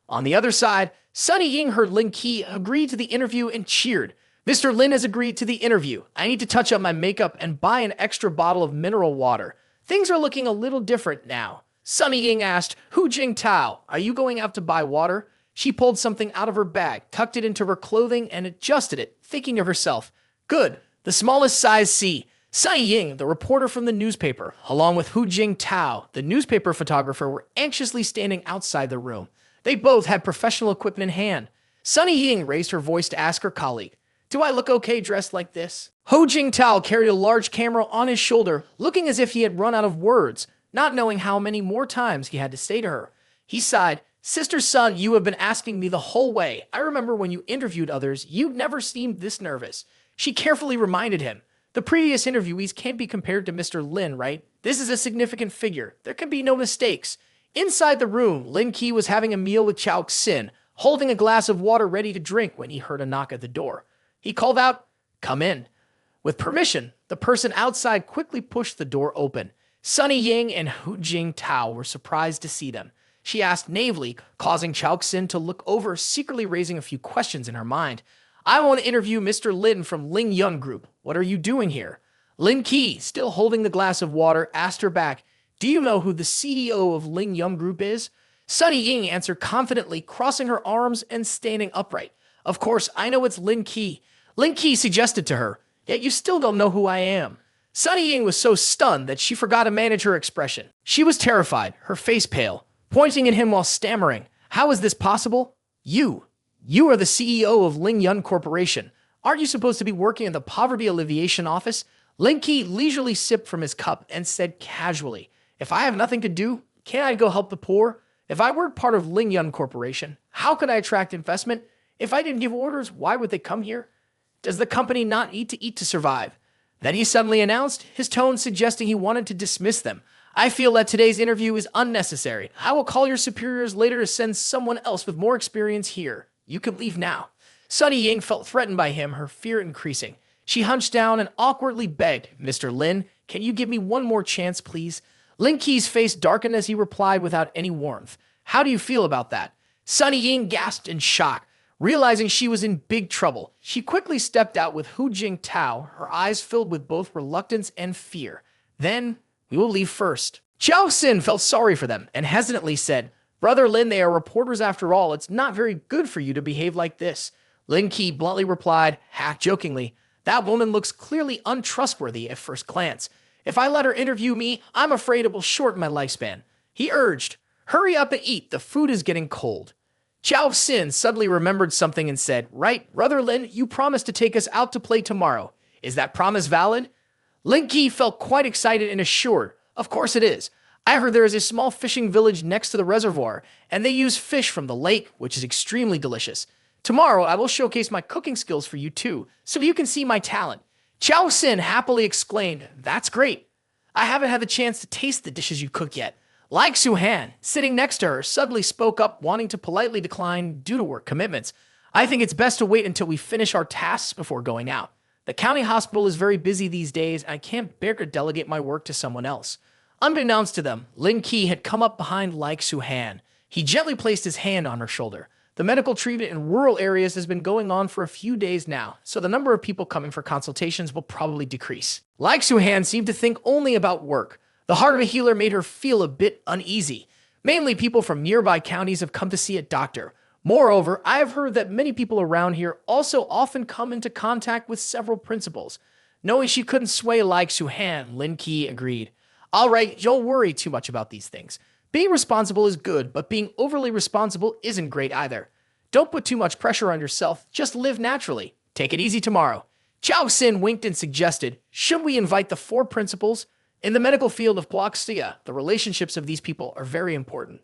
On the other side, Sunny Ying heard Lin Ke agree to the interview and cheered. Mr. Lin has agreed to the interview. I need to touch up my makeup and buy an extra bottle of mineral water. Things are looking a little different now. Sunny Ying asked, Hu Jingtao, are you going out to buy water? She pulled something out of her bag, tucked it into her clothing, and adjusted it, thinking of herself. Good, the smallest size C. Sunny Ying, the reporter from the newspaper, along with Hu Jingtao, the newspaper photographer, were anxiously standing outside the room. They both had professional equipment in hand. Sunny Ying raised her voice to ask her colleague, do I look okay dressed like this? Hu Jingtao carried a large camera on his shoulder, looking as if he had run out of words, not knowing how many more times he had to say to her. He sighed, Sister son, you have been asking me the whole way. I remember when you interviewed others, you never seemed this nervous. She carefully reminded him. The previous interviewees can't be compared to Mr. Lin, right? This is a significant figure. There can be no mistakes. Inside the room, Lin Ke was having a meal with Chao Xin, holding a glass of water ready to drink when he heard a knock at the door. He called out, come in. With permission, the person outside quickly pushed the door open. Sunny Ying and Hu Jingtao were surprised to see them. She asked naively, causing Chao Xin to look over, secretly raising a few questions in her mind. I want to interview Mr. Lin from Ling Yun Group. What are you doing here? Lin Ke, still holding the glass of water, asked her back, "Do you know who the CEO of Ling Young Group is?" Sunny Ying answered confidently, crossing her arms and standing upright. "Of course, I know it's Lin Ke." Lin Ke suggested to her, "Yet you still don't know who I am." Sunny Ying was so stunned that she forgot to manage her expression. She was terrified, her face pale, pointing at him while stammering. "How is this possible? You are the CEO of Ling Yun Corporation. Aren't you supposed to be working in the Poverty Alleviation Office?" Lin Ke leisurely sipped from his cup and said casually, "If I have nothing to do, can't I go help the poor? If I were part of Ling Yun Corporation, how could I attract investment? If I didn't give orders, why would they come here? Does the company not need to eat to survive?" Then he suddenly announced, his tone suggesting he wanted to dismiss them. "I feel that today's interview is unnecessary. I will call your superiors later to send someone else with more experience here. You can leave now." Sunny Ying felt threatened by him, her fear increasing. She hunched down and awkwardly begged, "Mr. Lin, can you give me one more chance, please?" Lin Ke's face darkened as he replied without any warmth, "How do you feel about that?" Sunny Ying gasped in shock. Realizing she was in big trouble, she quickly stepped out with Hu Jingtao, her eyes filled with both reluctance and fear. "Then, we will leave first." Xiao Xin felt sorry for them and hesitantly said, "Brother Lin, they are reporters after all. It's not very good for you to behave like this." Lin Ke bluntly replied, half-jokingly, "That woman looks clearly untrustworthy at first glance. If I let her interview me, I'm afraid it will shorten my lifespan." He urged, "Hurry up and eat. The food is getting cold." Xiao Xin suddenly remembered something and said, "Right, Brother Lin, you promised to take us out to play tomorrow. Is that promise valid?" Lin Ke felt quite excited and assured, "Of course it is. I heard there is a small fishing village next to the reservoir, and they use fish from the lake, which is extremely delicious. Tomorrow, I will showcase my cooking skills for you too, so you can see my talent." Xiao Xin happily exclaimed, "That's great. I haven't had the chance to taste the dishes you cook yet." Like Su-Han, sitting next to her, suddenly spoke up, wanting to politely decline due to work commitments. "I think it's best to wait until we finish our tasks before going out. The county hospital is very busy these days, and I can't bear to delegate my work to someone else." Unbeknownst to them, Lin Ke had come up behind Like Su-Han. He gently placed his hand on her shoulder. The medical treatment in rural areas has been going on for a few days now, so the number of people coming for consultations will probably decrease. Like Su-Han seemed to think only about work. The heart of a healer made her feel a bit uneasy. Mainly people from nearby counties have come to see a doctor. Moreover, I have heard that many people around here also often come into contact with several principals. Knowing she couldn't sway Like Su-Han, Lin Ke agreed. "All right, don't worry too much about these things. Being responsible is good, but being overly responsible isn't great either. Don't put too much pressure on yourself, just live naturally. Take it easy tomorrow." Xiao Xin winked and suggested, "Should we invite the 4 principals? In the medical field of Guaxia, the relationships of these people are very important."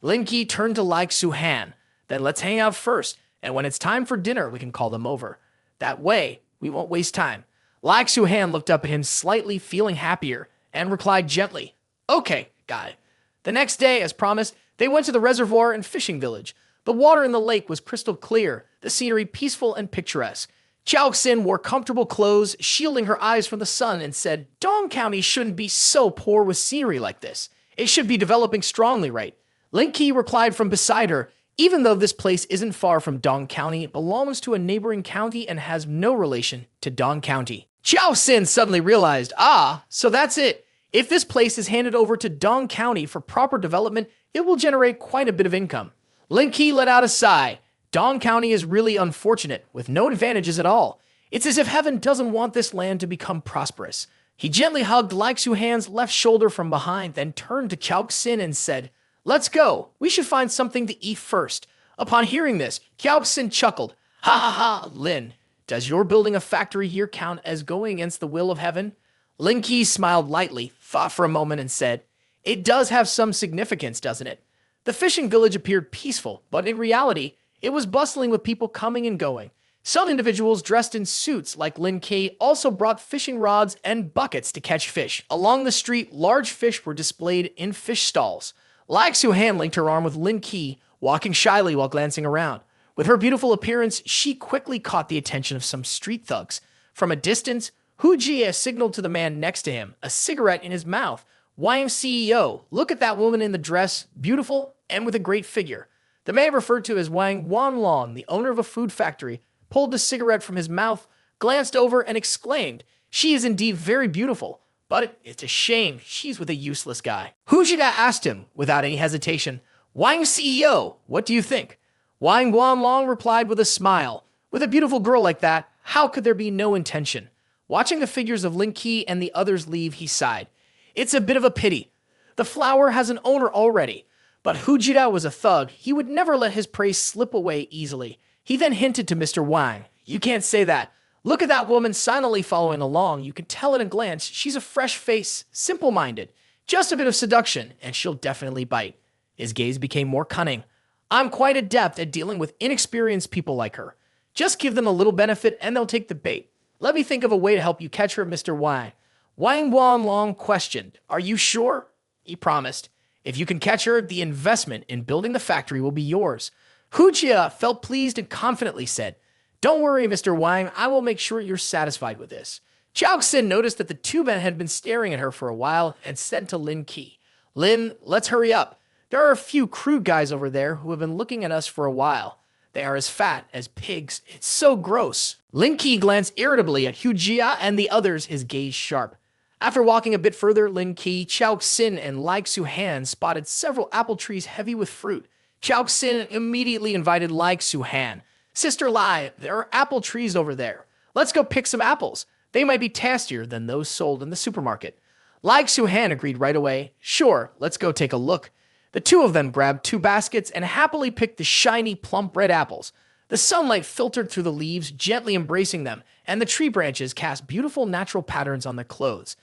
Lin Ke turned to Like Su-Han. "Then let's hang out first, and when it's time for dinner, we can call them over. That way, we won't waste time." Like Su-Han looked up at him slightly, feeling happier, and replied gently, "Okay, got it." The next day, as promised, they went to the reservoir and fishing village. The water in the lake was crystal clear, the scenery peaceful and picturesque. Xiao Xin wore comfortable clothes, shielding her eyes from the sun, and said, "Dong County shouldn't be so poor with scenery like this. It should be developing strongly, right?" Lin Ke replied from beside her, "Even though this place isn't far from Dong County, it belongs to a neighboring county and has no relation to Dong County." Xiao Xin suddenly realized, so that's it. If this place is handed over to Dong County for proper development, it will generate quite a bit of income. Lin Ke let out a sigh. Dong County is really unfortunate, with no advantages at all. It's as if heaven doesn't want this land to become prosperous. He gently hugged Like Su-Han's left shoulder from behind, then turned to Xiao Xin and said, "Let's go. We should find something to eat first." Upon hearing this, Xiao Xin chuckled. "Ha ha ha, Lin. Does your building a factory here count as going against the will of heaven?" Lin Ke smiled lightly, thought for a moment, and said, "It does have some significance, doesn't it?" The fishing village appeared peaceful, but in reality, it was bustling with people coming and going. Some individuals dressed in suits like Lin Ke also brought fishing rods and buckets to catch fish. Along the street, large fish were displayed in fish stalls. Like Su-Han linked her arm with Lin Ke, walking shyly while glancing around. With her beautiful appearance, she quickly caught the attention of some street thugs. From a distance, Hu Jie signaled to the man next to him, a cigarette in his mouth. "YM CEO, look at that woman in the dress, beautiful and with a great figure." The man referred to as Wang Wanlong, the owner of a food factory, pulled the cigarette from his mouth, glanced over, and exclaimed, She is indeed very beautiful, but it's a shame she's with a useless guy. Hu Jia asked him, without any hesitation, Wang CEO, what do you think? Wang Guanlong replied with a smile. With a beautiful girl like that, how could there be no intention? Watching the figures of Lin Ke and the others leave, he sighed. It's a bit of a pity. The flower has an owner already. But Hu Jia was a thug. He would never let his prey slip away easily. He then hinted to Mr. Wang. You can't say that. Look at that woman silently following along. You can tell at a glance she's a fresh face, simple-minded. Just a bit of seduction, and she'll definitely bite. His gaze became more cunning. I'm quite adept at dealing with inexperienced people like her. Just give them a little benefit and they'll take the bait. Let me think of a way to help you catch her, Mr. Wang. Wang Guanlong questioned. Are you sure? He promised. If you can catch her, the investment in building the factory will be yours. Hu Jia felt pleased and confidently said, Don't worry, Mr. Wang, I will make sure you're satisfied with this. Chao Xin noticed that the two men had been staring at her for a while and said to Lin Ke, Lin, let's hurry up. There are a few crude guys over there who have been looking at us for a while. They are as fat as pigs. It's so gross. Lin Ke glanced irritably at Hu Jia and the others, his gaze sharp. After walking a bit further, Lin Ke, Chao Xin, and Lai Xuhan spotted several apple trees heavy with fruit. Chao Xin immediately invited Lai Xuhan. Sister Lai, there are apple trees over there. Let's go pick some apples. They might be tastier than those sold in the supermarket. Lai Xuhan agreed right away. Sure, let's go take a look. The two of them grabbed 2 baskets and happily picked the shiny, plump red apples. The sunlight filtered through the leaves, gently embracing them, and the tree branches cast beautiful natural patterns on their clothes.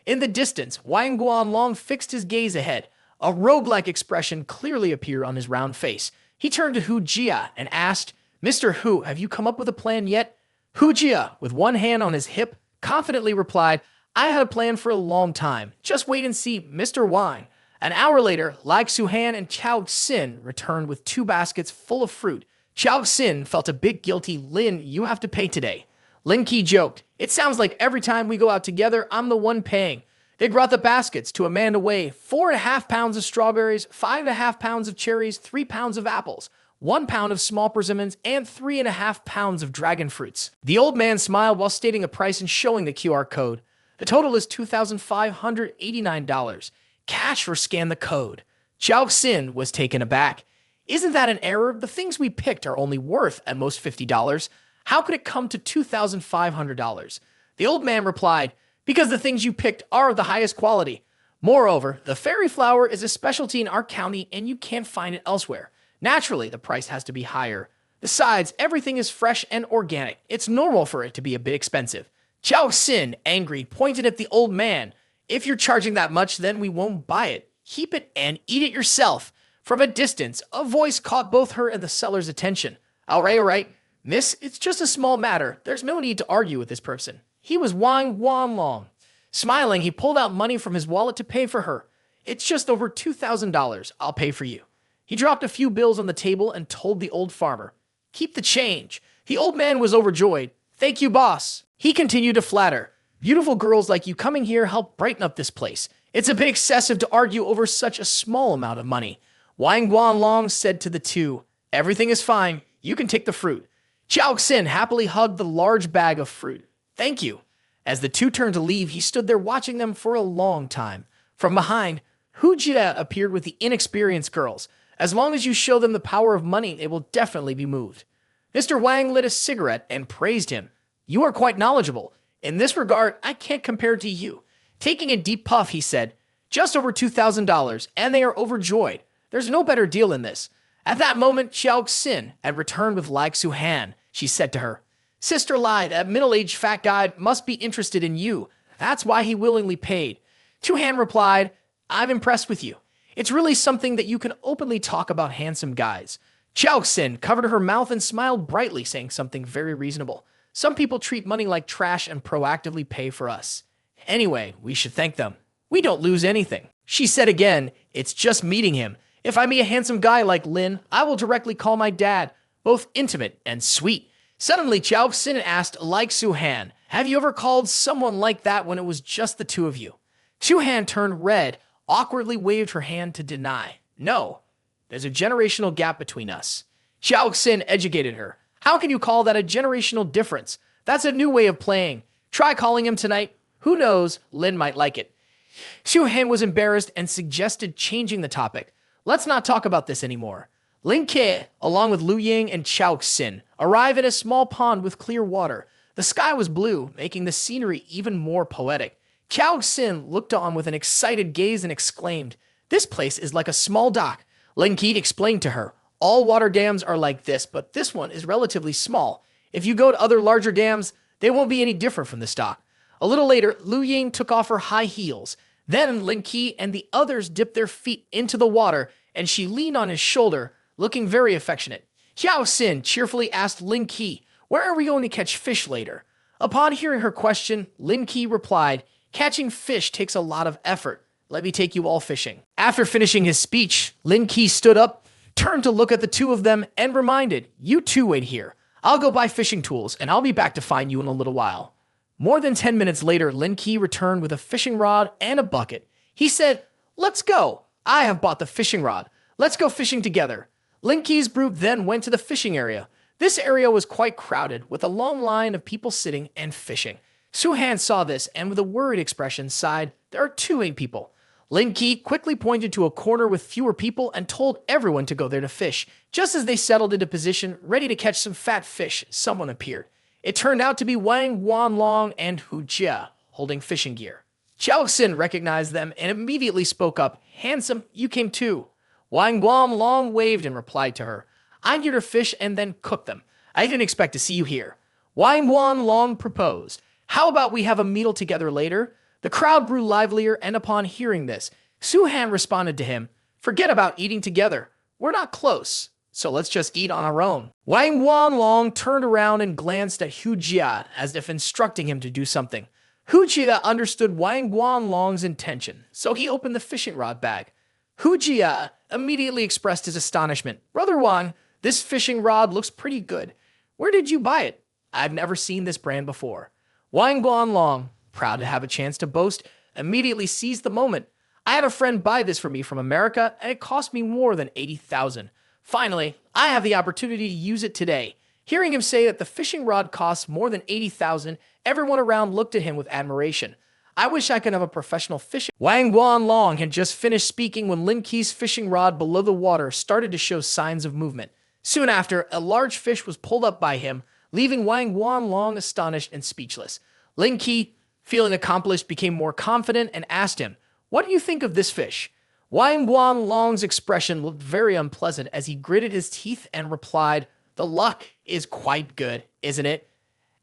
In the distance, Wang Guanlong fixed his gaze ahead. A rogue-like expression clearly appeared on his round face. He turned to Hu Jia and asked, Mr. Hu, have you come up with a plan yet? Hu Jia, with one hand on his hip, confidently replied, I had a plan for a long time. Just wait and see, Mr. Wang. An hour later, Lai Xuhan and Chao Xin returned with 2 baskets full of fruit. Chao Xin felt a bit guilty. Lin, you have to pay today. Lin Ke joked, It sounds like every time we go out together, I'm the one paying. They brought the baskets to Amanda Way, 4.5 pounds of strawberries, 5.5 pounds of cherries, 3 pounds of apples, 1 pound of small persimmons, and 3.5 pounds of dragon fruits. The old man smiled while stating a price and showing the QR code. The total is $2,589. Cash or scan the code. Chao Xin was taken aback. Isn't that an error? The things we picked are only worth at most $50. How could it come to $2,500? The old man replied, Because the things you picked are of the highest quality. Moreover, the fairy flower is a specialty in our county and you can't find it elsewhere. Naturally, the price has to be higher. Besides, everything is fresh and organic. It's normal for it to be a bit expensive. Chao Xin, angry, pointed at the old man. If you're charging that much, then we won't buy it. Keep it and eat it yourself. From a distance, a voice caught both her and the seller's attention. All right. Miss, it's just a small matter. There's no need to argue with this person. He was Wang Guanlong. Smiling, he pulled out money from his wallet to pay for her. It's just over $2,000. I'll pay for you. He dropped a few bills on the table and told the old farmer, Keep the change. The old man was overjoyed. Thank you, boss. He continued to flatter. Beautiful girls like you coming here help brighten up this place. It's a bit excessive to argue over such a small amount of money. Wang Guanlong said to the two, Everything is fine. You can take the fruit. Chao Xin happily hugged the large bag of fruit. Thank you. As the two turned to leave, he stood there watching them for a long time. From behind, Hu Jia appeared with the inexperienced girls. As long as you show them the power of money, they will definitely be moved. Mr. Wang lit a cigarette and praised him. You are quite knowledgeable. In this regard, I can't compare to you. Taking a deep puff, he said, Just over $2,000, and they are overjoyed. There's no better deal than this. At that moment, Chao Xin had returned with Lai Xuhan. She said to her, Sister Lai, that middle-aged fat guy must be interested in you. That's why he willingly paid. Xuhan replied, I'm impressed with you. It's really something that you can openly talk about handsome guys. Chao Xin covered her mouth and smiled brightly, saying something very reasonable. Some people treat money like trash and proactively pay for us. Anyway, we should thank them. We don't lose anything. She said again, It's just meeting him. If I meet a handsome guy like Lin, I will directly call my dad, both intimate and sweet. Suddenly, Chao Xin asked Lai Xuhan, Have you ever called someone like that when it was just the two of you? Xuhan turned red, awkwardly waved her hand to deny. No, there's a generational gap between us. Chao Xin educated her. How can you call that a generational difference? That's a new way of playing. Try calling him tonight. Who knows, Lin might like it. Soo-han was embarrassed and suggested changing the topic. Let's not talk about this anymore. Lin Ke, along with Liu Ying and Chao Xin, arrive at a small pond with clear water. The sky was blue, making the scenery even more poetic. Chao Xin looked on with an excited gaze and exclaimed, "This place is like a small dock." Lin Ke explained to her, "All water dams are like this, but this one is relatively small. If you go to other larger dams, they won't be any different from this dock." A little later, Liu Ying took off her high heels. Then Lin Ke and the others dipped their feet into the water, and she leaned on his shoulder, looking very affectionate. Chao Xin cheerfully asked Lin Ke, "Where are we going to catch fish later?" Upon hearing her question, Lin Ke replied, "Catching fish takes a lot of effort. Let me take you all fishing." After finishing his speech, Lin Ke stood up, turned to look at the two of them, and reminded, "You two wait here. I'll go buy fishing tools, and I'll be back to find you in a little while." More than 10 minutes later, Lin Ke returned with a fishing rod and a bucket. He said, "Let's go. I have bought the fishing rod. Let's go fishing together." Lin Ke's group then went to the fishing area. This area was quite crowded, with a long line of people sitting and fishing. Soo-han saw this and with a worried expression sighed, "There are too many people." Lin Ke quickly pointed to a corner with fewer people and told everyone to go there to fish. Just as they settled into position, ready to catch some fat fish, someone appeared. It turned out to be Wang Guanlong and Hu Jia, holding fishing gear. Chao Xin recognized them and immediately spoke up, "Handsome, you came too." Wang Guanlong waved and replied to her, "I'm here to fish and then cook them. I didn't expect to see you here." Wang Guanlong proposed, "How about we have a meal together later?" The crowd grew livelier, and upon hearing this, Soo-han responded to him, "Forget about eating together. We're not close, so let's just eat on our own." Wang Guanlong turned around and glanced at Hu Jia as if instructing him to do something. Hu Jia understood Wang Guanlong's intention, so he opened the fishing rod bag. Hu Jia immediately expressed his astonishment. "Brother Wang, this fishing rod looks pretty good. Where did you buy it? I've never seen this brand before." Wang Guanlong, proud to have a chance to boast, immediately seized the moment. "I had a friend buy this for me from America, and it cost me more than 80,000. Finally, I have the opportunity to use it today." Hearing him say that the fishing rod costs more than 80,000, everyone around looked at him with admiration. "I wish I could have a professional fishing." Wang Guanlong had just finished speaking when Lin Ke's fishing rod below the water started to show signs of movement. Soon after, a large fish was pulled up by him, leaving Wang Guanlong astonished and speechless. Lin Ke, feeling accomplished, became more confident and asked him, "What do you think of this fish?" Wang Guanlong's expression looked very unpleasant as he gritted his teeth and replied, "The luck is quite good, isn't it?"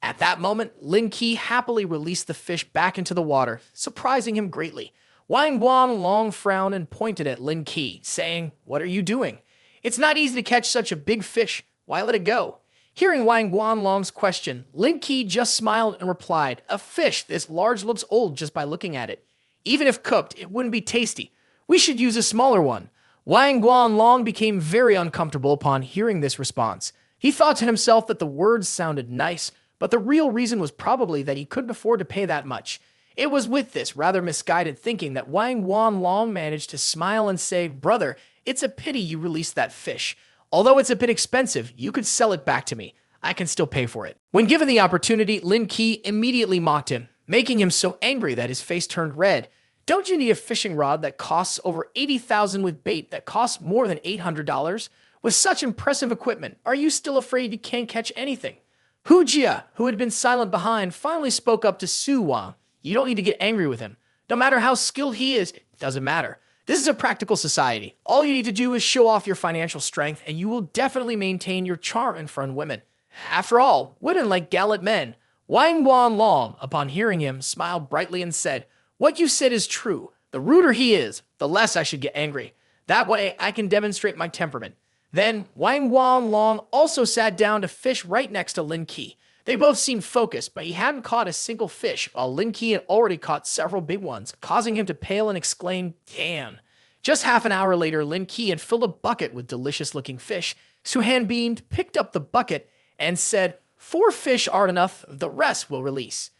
At that moment, Lin Ke happily released the fish back into the water, surprising him greatly. Wang Guanlong frowned and pointed at Lin Ke, saying, "What are you doing? It's not easy to catch such a big fish. Why let it go?" Hearing Wang Guanlong's question, Lin Ke just smiled and replied, "A fish this large looks old just by looking at it. Even if cooked, it wouldn't be tasty. We should use a smaller one." Wang Guanlong became very uncomfortable upon hearing this response. He thought to himself that the words sounded nice, but the real reason was probably that he couldn't afford to pay that much. It was with this rather misguided thinking that Wang Guanlong managed to smile and say, "Brother, it's a pity you released that fish. Although it's a bit expensive, you could sell it back to me. I can still pay for it." When given the opportunity, Lin Ke immediately mocked him, making him so angry that his face turned red. "Don't you need a fishing rod that costs over 80,000 with bait that costs more than $800? With such impressive equipment, are you still afraid you can't catch anything?" Hu Jia, who had been silent behind, finally spoke up to Su Wang. "You don't need to get angry with him. No matter how skilled he is, it doesn't matter. This is a practical society. All you need to do is show off your financial strength, and you will definitely maintain your charm in front of women. After all, women like gallant men." Wang Guanlong, upon hearing him, smiled brightly and said, "What you said is true. The ruder he is, the less I should get angry. That way, I can demonstrate my temperament." Then, Wang Guanlong also sat down to fish right next to Lin Ke. They both seemed focused, but he hadn't caught a single fish, while Lin Ke had already caught several big ones, causing him to pale and exclaim, "Damn." Just half an hour later, Lin Ke had filled a bucket with delicious-looking fish. Soo-han beamed, picked up the bucket, and said, "4 fish aren't enough, the rest we'll release."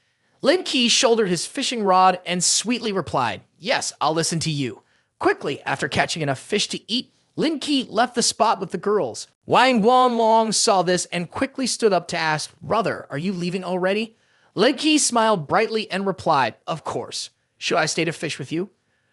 Lin Ke shouldered his fishing rod and sweetly replied, "Yes, I'll listen to you." Quickly, after catching enough fish to eat, Lin Ke left the spot with the girls. Wang Guanlong saw this and quickly stood up to ask, "Brother, are you leaving already?" Lin Ke smiled brightly and replied, "Of course. Should I stay to fish with you?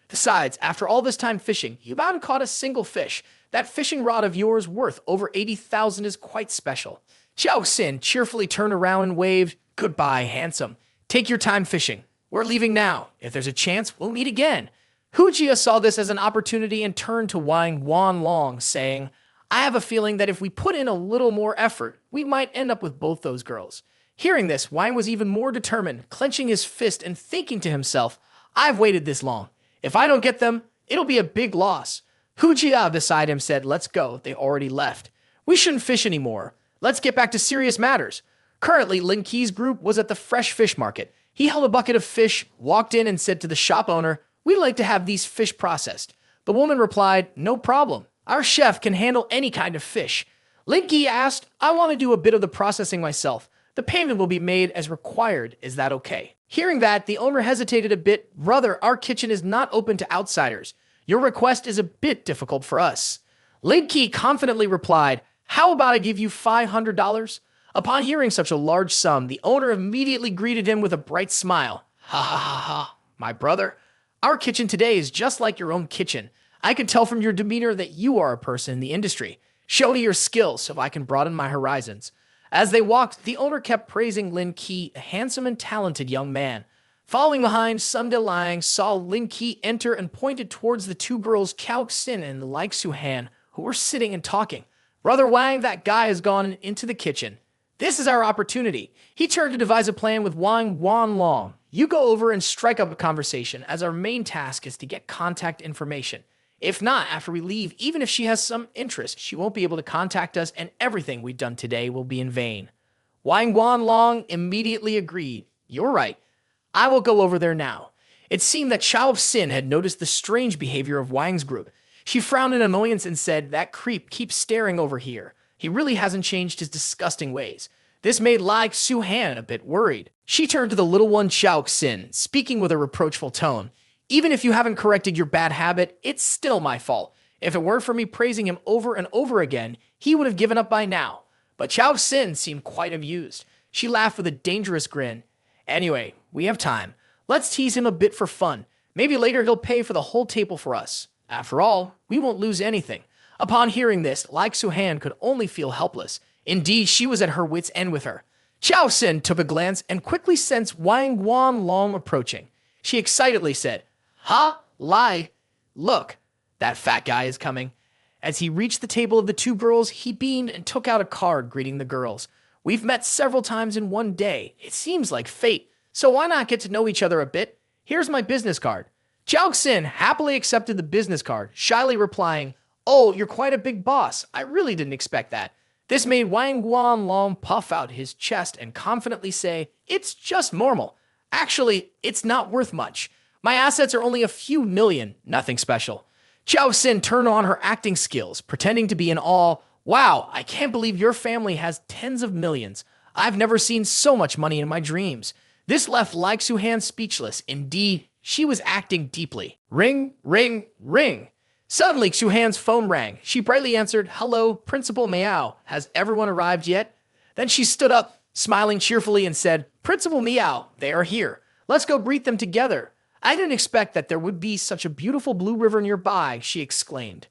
Besides, after all this time fishing, you haven't caught a single fish. That fishing rod of yours worth over 80,000 is quite special." Xiao Xin cheerfully turned around and waved, "Goodbye, handsome. Take your time fishing. We're leaving now. If there's a chance, we'll meet again." Hu Jia saw this as an opportunity and turned to Wang Wanlong, saying, "I have a feeling that if we put in a little more effort, we might end up with both those girls." Hearing this, Wang was even more determined, clenching his fist and thinking to himself, "I've waited this long. If I don't get them, it'll be a big loss." Hu Jia beside him said, "Let's go. They already left. We shouldn't fish anymore. Let's get back to serious matters." Currently, Lin Ke's group was at the fresh fish market. He held a bucket of fish, walked in and said to the shop owner, "We'd like to have these fish processed." The woman replied, "No problem. Our chef can handle any kind of fish." Lin Ke asked, "I want to do a bit of the processing myself. The payment will be made as required. Is that okay?" Hearing that, the owner hesitated a bit. "Brother, our kitchen is not open to outsiders. Your request is a bit difficult for us." Lin Ke confidently replied, "How about I give you $500? Upon hearing such a large sum, the owner immediately greeted him with a bright smile. "Ha ha ha ha, my brother. Our kitchen today is just like your own kitchen. I can tell from your demeanor that you are a person in the industry. Show me your skills so I can broaden my horizons." As they walked, the owner kept praising Lin Ke, a handsome and talented young man. Following behind, Sun De Liang saw Lin Ke enter and pointed towards the two girls, Cao Xin and Lai Suhan, who were sitting and talking. "Brother Wang, that guy has gone into the kitchen. This is our opportunity." He turned to devise a plan with Wang Wanlong. "You go over and strike up a conversation, as our main task is to get contact information. If not, after we leave, even if she has some interest, she won't be able to contact us, and everything we've done today will be in vain." Wang Wanlong immediately agreed. "You're right. I will go over there now." It seemed that Xiao Xin had noticed the strange behavior of Wang's group. She frowned in annoyance and said, "That creep keeps staring over here. He really hasn't changed his disgusting ways." This made Lai Suhan a bit worried. She turned to the little one Xiao Xin, speaking with a reproachful tone. "Even if you haven't corrected your bad habit, it's still my fault. If it weren't for me praising him over and over again, he would have given up by now." But Xiao Xin seemed quite amused. She laughed with a dangerous grin. "Anyway, we have time. Let's tease him a bit for fun. Maybe later he'll pay for the whole table for us. After all, we won't lose anything." Upon hearing this, Lai Suhan could only feel helpless. Indeed, she was at her wits' end with her. Xiao Xin took a glance and quickly sensed Wang Wanlong approaching. She excitedly said, "Ha, Lai, look, that fat guy is coming." As he reached the table of the two girls, he beamed and took out a card greeting the girls. "We've met several times in one day. It seems like fate. So why not get to know each other a bit? Here's my business card." Xiao Xin happily accepted the business card, shyly replying, "Oh, you're quite a big boss. I really didn't expect that." This made Wang Wanlong puff out his chest and confidently say, "It's just normal. Actually, it's not worth much. My assets are only a few million, nothing special." Xiao Xin turned on her acting skills, pretending to be in awe. "Wow, I can't believe your family has tens of millions. I've never seen so much money in my dreams." This left Lai Suhan speechless. Indeed, she was acting deeply. Ring, ring, ring. Suddenly, Suhan's phone rang. She brightly answered, "Hello, Principal Miao. Has everyone arrived yet?" Then she stood up, smiling cheerfully, and said, "Principal Miao, they are here. Let's go greet them together." "I didn't expect that there would be such a beautiful blue river nearby," she exclaimed.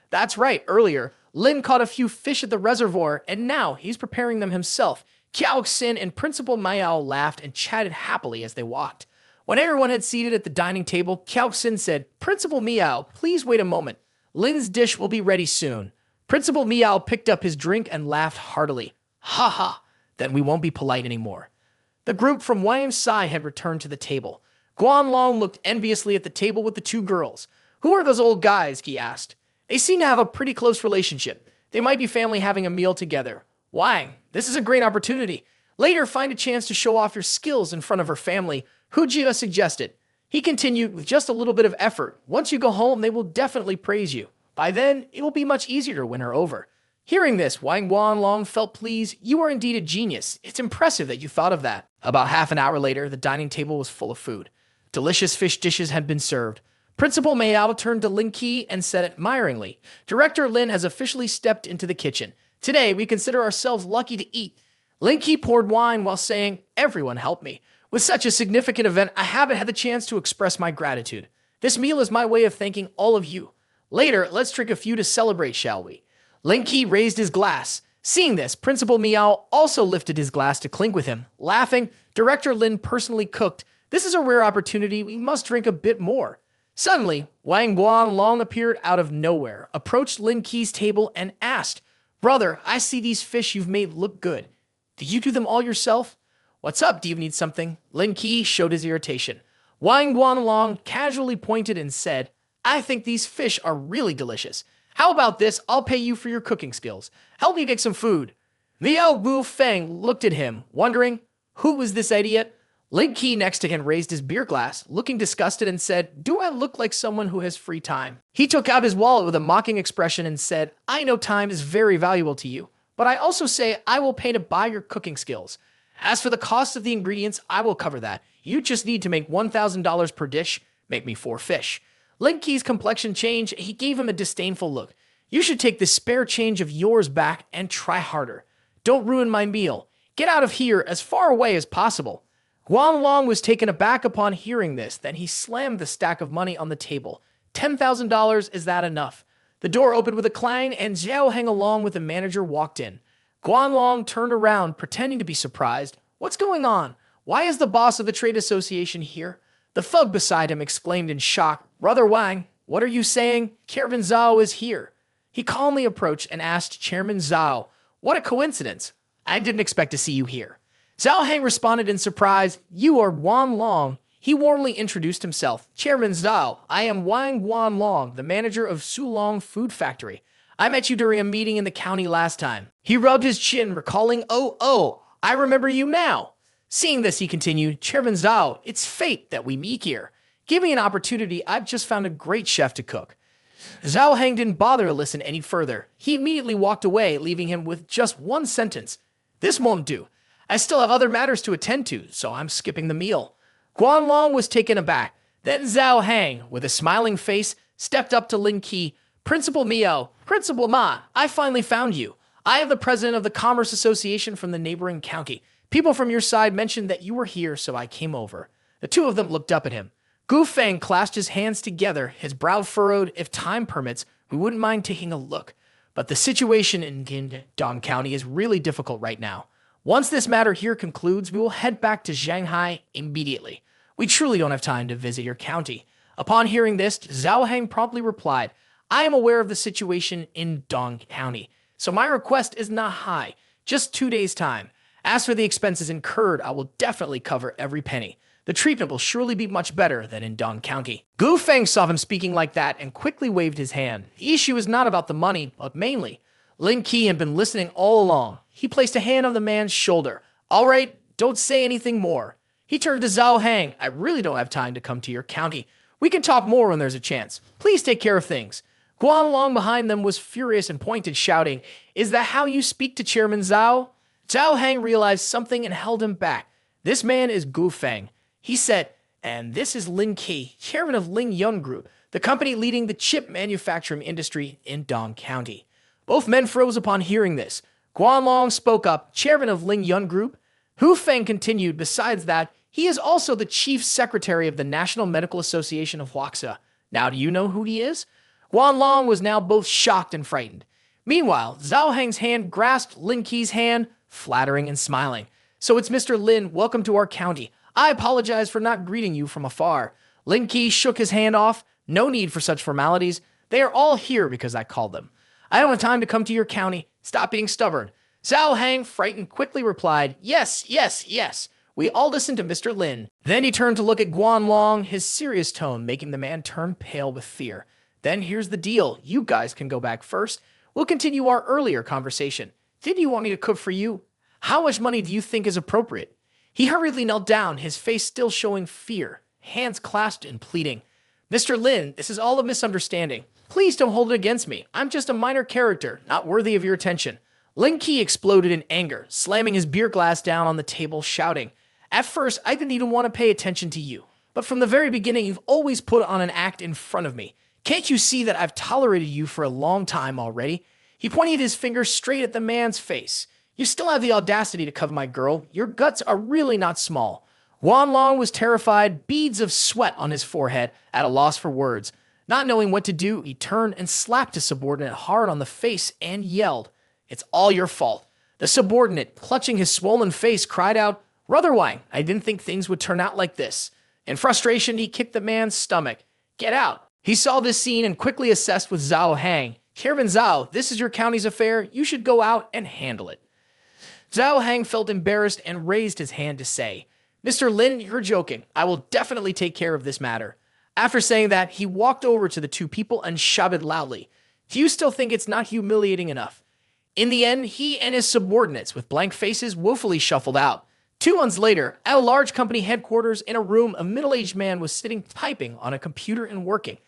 "That's right, earlier, Lin caught a few fish at the reservoir, and now he's preparing them himself." Cao Xin and Principal Miao laughed and chatted happily as they walked. When everyone had seated at the dining table, Cao Xin said, "Principal Miao, please wait a moment. Lin's dish will be ready soon." Principal Miao picked up his drink and laughed heartily. "Ha ha, then we won't be polite anymore." The group from Wang's side had returned to the table. Guanlong looked enviously at the table with the two girls. "Who are those old guys?" he asked. "They seem to have a pretty close relationship. They might be family having a meal together." "Wang, this is a great opportunity. Later, find a chance to show off your skills in front of her family," Hu Jia suggested. He continued, "With just a little bit of effort, once you go home, they will definitely praise you. By then, it will be much easier to win her over." Hearing this, Wang Wanlong felt pleased. "You are indeed a genius. It's impressive that you thought of that." About half an hour later, the dining table was full of food. Delicious fish dishes had been served. Principal Miao turned to Lin Ke and said admiringly, "Director Lin has officially stepped into the kitchen. Today, we consider ourselves lucky to eat." Lin Ke poured wine while saying, "Everyone help me. With such a significant event, I haven't had the chance to express my gratitude. This meal is my way of thanking all of you. Later, let's drink a few to celebrate, shall we?" Lin Ke raised his glass. Seeing this, Principal Meow also lifted his glass to clink with him. Laughing, Director Lin personally cooked. "This is a rare opportunity. We must drink a bit more." Suddenly, Wang Guanlong appeared out of nowhere, approached Lin Ke's table, and asked, "Brother, I see these fish you've made look good. Did you do them all yourself?" "What's up? Do you need something?" Lin Ke showed his irritation. Wang Guanlong casually pointed and said, "I think these fish are really delicious. How about this? I'll pay you for your cooking skills. Help me make some food." Liao Wu Feng looked at him, wondering, who was this idiot? Lin Ke next to him raised his beer glass, looking disgusted, and said, "Do I look like someone who has free time?" He took out his wallet with a mocking expression and said, "I know time is very valuable to you, but I also say I will pay to buy your cooking skills. As for the cost of the ingredients, I will cover that. You just need to make $1,000 per dish. Make me 4 fish." Lin Ke's complexion changed. He gave him a disdainful look. "You should take this spare change of yours back and try harder. Don't ruin my meal. Get out of here as far away as possible." Guanlong was taken aback upon hearing this. Then he slammed the stack of money on the table. $10,000, is that enough? The door opened with a clang, and Zhao Heng along with the manager walked in. Guanlong turned around, pretending to be surprised. "What's going on? Why is the boss of the trade association here?" The thug beside him exclaimed in shock, "Brother Wang, what are you saying? Chairman Zhao is here." He calmly approached and asked Chairman Zhao, "What a coincidence. I didn't expect to see you here." Zhao Heng responded in surprise, "You are Guanlong." He warmly introduced himself. "Chairman Zhao, I am Wang Guanlong, the manager of Sulong Food Factory. I met you during a meeting in the county last time." He rubbed his chin, recalling, "Oh, I remember you now." Seeing this, he continued, "Chairman Zhao, it's fate that we meet here. Give me an opportunity. I've just found a great chef to cook." Zhao Heng didn't bother to listen any further. He immediately walked away, leaving him with just one sentence. "This won't do. I still have other matters to attend to, so I'm skipping the meal." Guanlong was taken aback. Then Zhao Heng, with a smiling face, stepped up to Lin Ke. "Principal Miao, Principal Ma, I finally found you. I am the president of the Commerce Association from the neighboring county. People from your side mentioned that you were here, so I came over." The two of them looked up at him. Gu Feng clasped his hands together, his brow furrowed. "If time permits, we wouldn't mind taking a look. But the situation in Dong County is really difficult right now. Once this matter here concludes, we will head back to Shanghai immediately. We truly don't have time to visit your county." Upon hearing this, Zhao Heng promptly replied, "I am aware of the situation in Dong County, so my request is not high, just 2 days' time. As for the expenses incurred, I will definitely cover every penny. The treatment will surely be much better than in Dong County." Gu Feng saw him speaking like that and quickly waved his hand. The issue is not about the money, but mainly, Lin Ke had been listening all along. He placed a hand on the man's shoulder. "All right, don't say anything more." He turned to Zhao Heng. "I really don't have time to come to your county. We can talk more when there's a chance. Please take care of things." Guanlong behind them was furious and pointed, shouting, "Is that how you speak to Chairman Zhao?" Zhao Heng realized something and held him back. "This man is Gu Feng." He said, "And this is Lin Ke, chairman of Ling Yun Group, the company leading the chip manufacturing industry in Dong County." Both men froze upon hearing this. Guanlong spoke up, "Chairman of Ling Yun Group?" Hu Feng continued, "Besides that, he is also the chief secretary of the National Medical Association of Huaxia. Now do you know who he is?" Guanlong was now both shocked and frightened. Meanwhile, Zhao Heng's hand grasped Lin Ke's hand, flattering and smiling. "So it's Mr. Lin, welcome to our county. I apologize for not greeting you from afar." Lin Ke shook his hand off. "No need for such formalities. They are all here because I called them. I don't have time to come to your county. Stop being stubborn." Zhao Heng, frightened, quickly replied, "Yes, yes, yes. We all listen to Mr. Lin." Then he turned to look at Guanlong, his serious tone making the man turn pale with fear. "Then here's the deal. You guys can go back first. We'll continue our earlier conversation. Did you want me to cook for you? How much money do you think is appropriate?" He hurriedly knelt down, his face still showing fear, hands clasped and pleading. "Mr. Lin, this is all a misunderstanding. Please don't hold it against me. I'm just a minor character, not worthy of your attention." Lin Ke exploded in anger, slamming his beer glass down on the table, shouting, "At first, I didn't even want to pay attention to you. But from the very beginning, you've always put on an act in front of me. Can't you see that I've tolerated you for a long time already?" He pointed his finger straight at the man's face. You still have the audacity to cover my girl. Your guts are really not small. Wan Long was terrified, beads of sweat on his forehead, at a loss for words. Not knowing what to do, he turned and slapped his subordinate hard on the face and yelled, "It's all your fault." The subordinate, clutching his swollen face, cried out, "Rotherwine, I didn't think things would turn out like this." In frustration, he kicked the man's stomach. "Get out." He saw this scene and quickly assessed with Zhao Hang. "Chairman Zhao, this is your county's affair. You should go out and handle it." Zhao Hang felt embarrassed and raised his hand to say, "Mr. Lin, you're joking. I will definitely take care of this matter." After saying that, he walked over to the two people and shouted loudly, "Do you still think it's not humiliating enough?" In the end, he and his subordinates, with blank faces, woefully shuffled out. 2 months later, at a large company headquarters, in a room, a middle-aged man was sitting typing on a computer and working.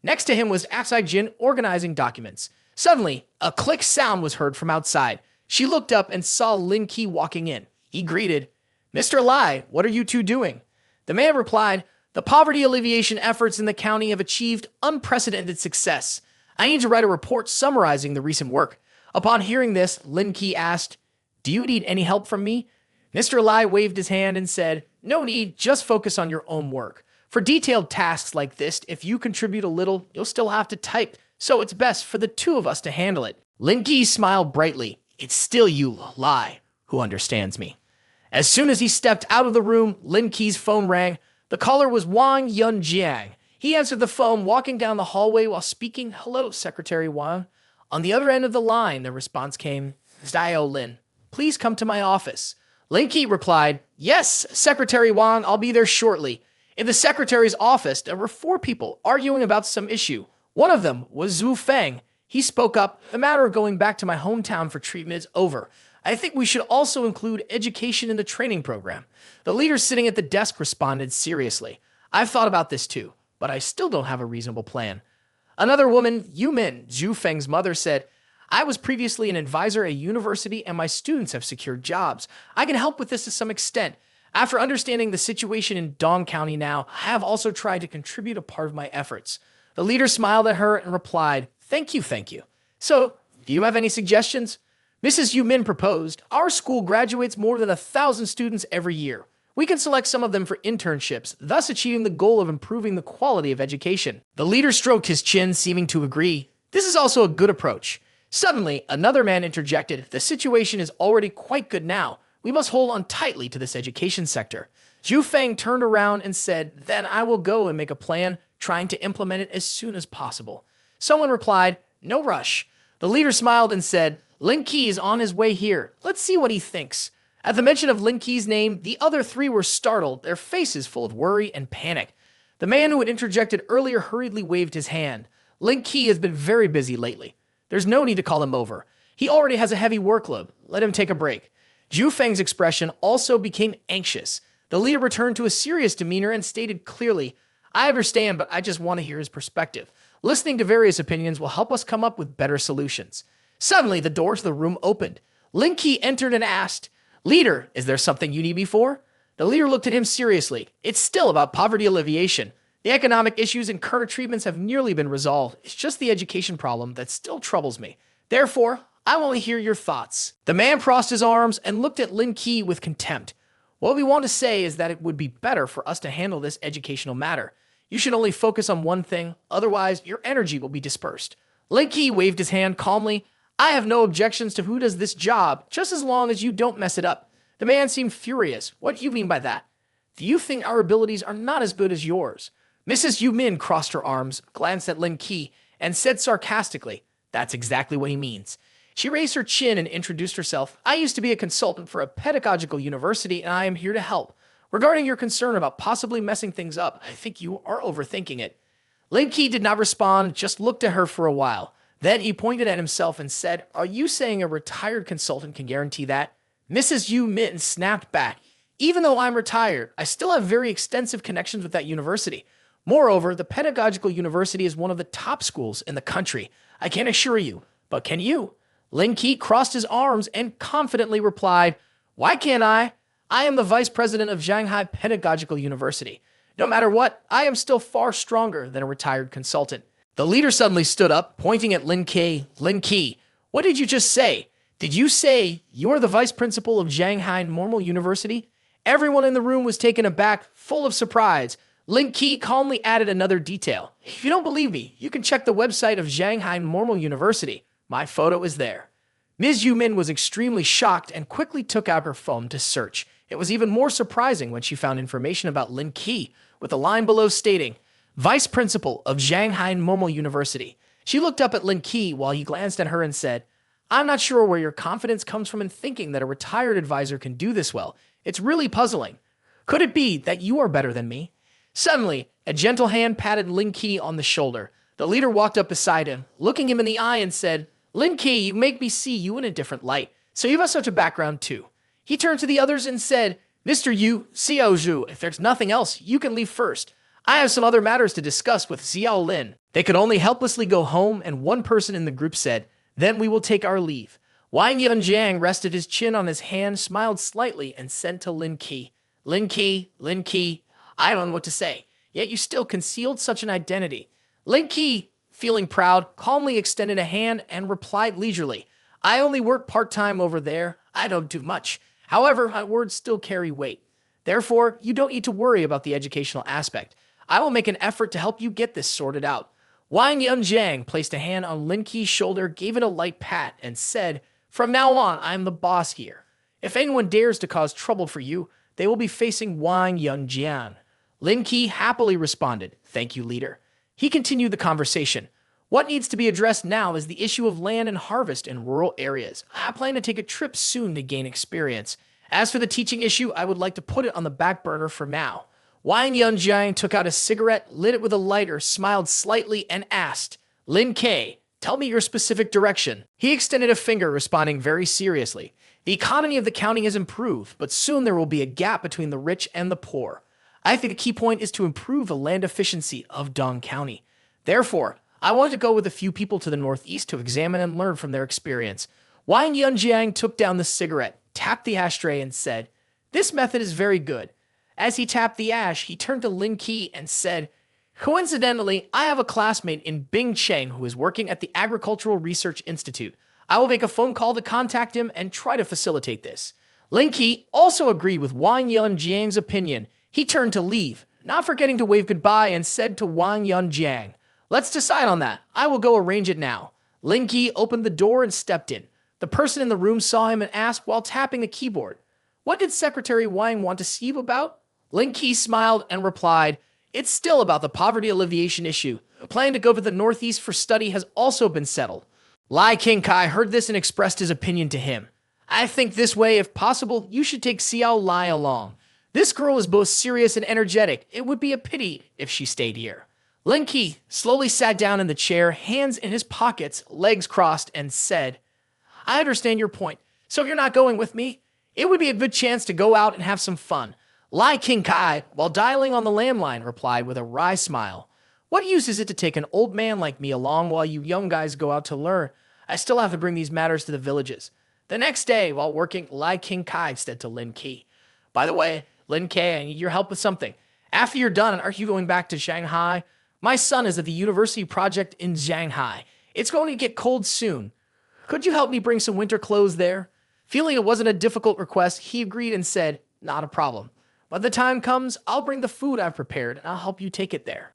Next to him was Asai Jin organizing documents. Suddenly, a click sound was heard from outside. She looked up and saw Lin Ke walking in. He greeted, "Mr. Lai, what are you two doing?" The man replied, "The poverty alleviation efforts in the county have achieved unprecedented success. I need to write a report summarizing the recent work." Upon hearing this, Lin Ke asked, "Do you need any help from me?" Mr. Lai waved his hand and said, "No need, just focus on your own work. For detailed tasks like this, if you contribute a little, you'll still have to type, so it's best for the two of us to handle it." Lin Ke smiled brightly. "It's still you, Lai, who understands me." As soon as he stepped out of the room, Lin Ke's phone rang. The caller was Wang Yunjiang. He answered the phone, walking down the hallway while speaking, "Hello, Secretary Wang." On the other end of the line, the response came, "Zhao Lin, please come to my office." Lin Ke replied, "Yes, Secretary Wang, I'll be there shortly." In the secretary's office, there were 4 people arguing about some issue. One of them was Zhu Feng. He spoke up, "The matter of going back to my hometown for treatment is over. I think we should also include education in the training program." The leader sitting at the desk responded seriously, "I've thought about this too, but I still don't have a reasonable plan." Another woman, Yu Min, Zhu Feng's mother, said, "I was previously an advisor at a university and my students have secured jobs. I can help with this to some extent. After understanding the situation in Dong County now, I have also tried to contribute a part of my efforts." The leader smiled at her and replied, "Thank you, thank you. So, do you have any suggestions?" Mrs. Yu Min proposed, "Our school graduates more than 1,000 students every year. We can select some of them for internships, thus achieving the goal of improving the quality of education." The leader stroked his chin, seeming to agree. This is also a good approach. Suddenly, another man interjected, "The situation is already quite good now. We must hold on tightly to this education sector." Zhu Feng turned around and said, "Then I will go and make a plan, trying to implement it as soon as possible." Someone replied, "No rush." The leader smiled and said, "Lin Ke is on his way here. Let's see what he thinks." At the mention of Lin Ke's name, the other 3 were startled, their faces full of worry and panic. The man who had interjected earlier hurriedly waved his hand. "Lin Ke has been very busy lately. There's no need to call him over. He already has a heavy workload. Let him take a break." Zhu Feng's expression also became anxious. The leader returned to a serious demeanor and stated clearly, "I understand, but I just want to hear his perspective. Listening to various opinions will help us come up with better solutions." Suddenly, the door to the room opened. Lin Ke entered and asked, "Leader, is there something you need me for?" The leader looked at him seriously. "It's still about poverty alleviation. The economic issues and current treatments have nearly been resolved. It's just the education problem that still troubles me. Therefore, I want to hear your thoughts." The man crossed his arms and looked at Lin Ke with contempt. "What we want to say is that it would be better for us to handle this educational matter. You should only focus on one thing, otherwise your energy will be dispersed." Lin Ke waved his hand calmly. "I have no objections to who does this job, just as long as you don't mess it up." The man seemed furious. "What do you mean by that? Do you think our abilities are not as good as yours?" Mrs. Yu Min crossed her arms, glanced at Lin Ke, and said sarcastically, "That's exactly what he means." She raised her chin and introduced herself. "I used to be a consultant for a pedagogical university, and I am here to help. Regarding your concern about possibly messing things up, I think you are overthinking it." Lin Ke did not respond, just looked at her for a while. Then he pointed at himself and said, "Are you saying a retired consultant can guarantee that?" Mrs. Yu Min snapped back. "Even though I'm retired, I still have very extensive connections with that university. Moreover, the pedagogical university is one of the top schools in the country. I can't assure you, but can you?" Lin Ke crossed his arms and confidently replied, "Why can't I? I am the vice president of Shanghai Pedagogical University. No matter what, I am still far stronger than a retired consultant." The leader suddenly stood up, pointing at Lin Ke. "Lin Ke, what did you just say? Did you say you're the vice principal of Shanghai Normal University? Everyone in the room was taken aback, full of surprise. Lin Ke calmly added another detail. If you don't believe me, you can check the website of Shanghai Normal University. My photo is there. Ms. Yumin was extremely shocked and quickly took out her phone to search. It was even more surprising when she found information about Lin Ke, with a line below stating, Vice Principal of Shanghai Normal University. She looked up at Lin Ke while he glanced at her and said, I'm not sure where your confidence comes from in thinking that a retired advisor can do this well. It's really puzzling. Could it be that you are better than me? Suddenly, a gentle hand patted Lin Ke on the shoulder. The leader walked up beside him, looking him in the eye and said, Lin Ke, you make me see you in a different light, so you have such a background too. He turned to the others and said, Mr. Yu, Xiao Zhu, if there's nothing else, you can leave first. I have some other matters to discuss with Xiao Lin. They could only helplessly go home, and one person in the group said, Then we will take our leave. Wang Yunjiang rested his chin on his hand, smiled slightly, and said to Lin Ke, Lin Ke, I don't know what to say, yet you still concealed such an identity. Lin Ke, feeling proud, calmly extended a hand and replied leisurely, I only work part-time over there. I don't do much. However, my words still carry weight. Therefore, you don't need to worry about the educational aspect. I will make an effort to help you get this sorted out. Wang Yunjiang placed a hand on Lin Ke's shoulder, gave it a light pat, and said, From now on, I'm the boss here. If anyone dares to cause trouble for you, they will be facing Wang Yunjiang. Lin Ke happily responded, Thank you, leader. He continued the conversation. What needs to be addressed now is the issue of land and harvest in rural areas. I plan to take a trip soon to gain experience. As for the teaching issue, I would like to put it on the back burner for now. Wang Yunjiang took out a cigarette, lit it with a lighter, smiled slightly, and asked, Lin Ke, tell me your specific direction. He extended a finger, responding very seriously. The economy of the county has improved, but soon there will be a gap between the rich and the poor. I think the key point is to improve the land efficiency of Dong County. Therefore, I want to go with a few people to the northeast to examine and learn from their experience. Wang Yunjiang took down the cigarette, tapped the ashtray, and said, This method is very good. As he tapped the ash, he turned to Lin Ke and said, Coincidentally, I have a classmate in Bingcheng who is working at the Agricultural Research Institute. I will make a phone call to contact him and try to facilitate this. Lin Ke also agreed with Wang Yunjiang's opinion. He turned to leave, not forgetting to wave goodbye, and said to Wang Yunjiang, Let's decide on that. I will go arrange it now. Lin Ke opened the door and stepped in. The person in the room saw him and asked while tapping the keyboard, What did Secretary Wang want to see you about? Lin Ke smiled and replied, It's still about the poverty alleviation issue. A plan to go to the northeast for study has also been settled. Lin Ke heard this and expressed his opinion to him. I think this way, if possible, you should take Xiao Lai along. This girl is both serious and energetic. It would be a pity if she stayed here. Lin Ke slowly sat down in the chair, hands in his pockets, legs crossed, and said, I understand your point. So you're not going with me? It would be a good chance to go out and have some fun. Lin Ke, while dialing on the landline, replied with a wry smile. What use is it to take an old man like me along while you young guys go out to learn? I still have to bring these matters to the villages. The next day, while working, Lin Ke said to Lin Ke, By the way, Lin Ke, I need your help with something. After you're done, aren't you going back to Shanghai? My son is at the university project in Shanghai. It's going to get cold soon. Could you help me bring some winter clothes there? Feeling it wasn't a difficult request, he agreed and said, Not a problem. By the time comes, I'll bring the food I've prepared and I'll help you take it there.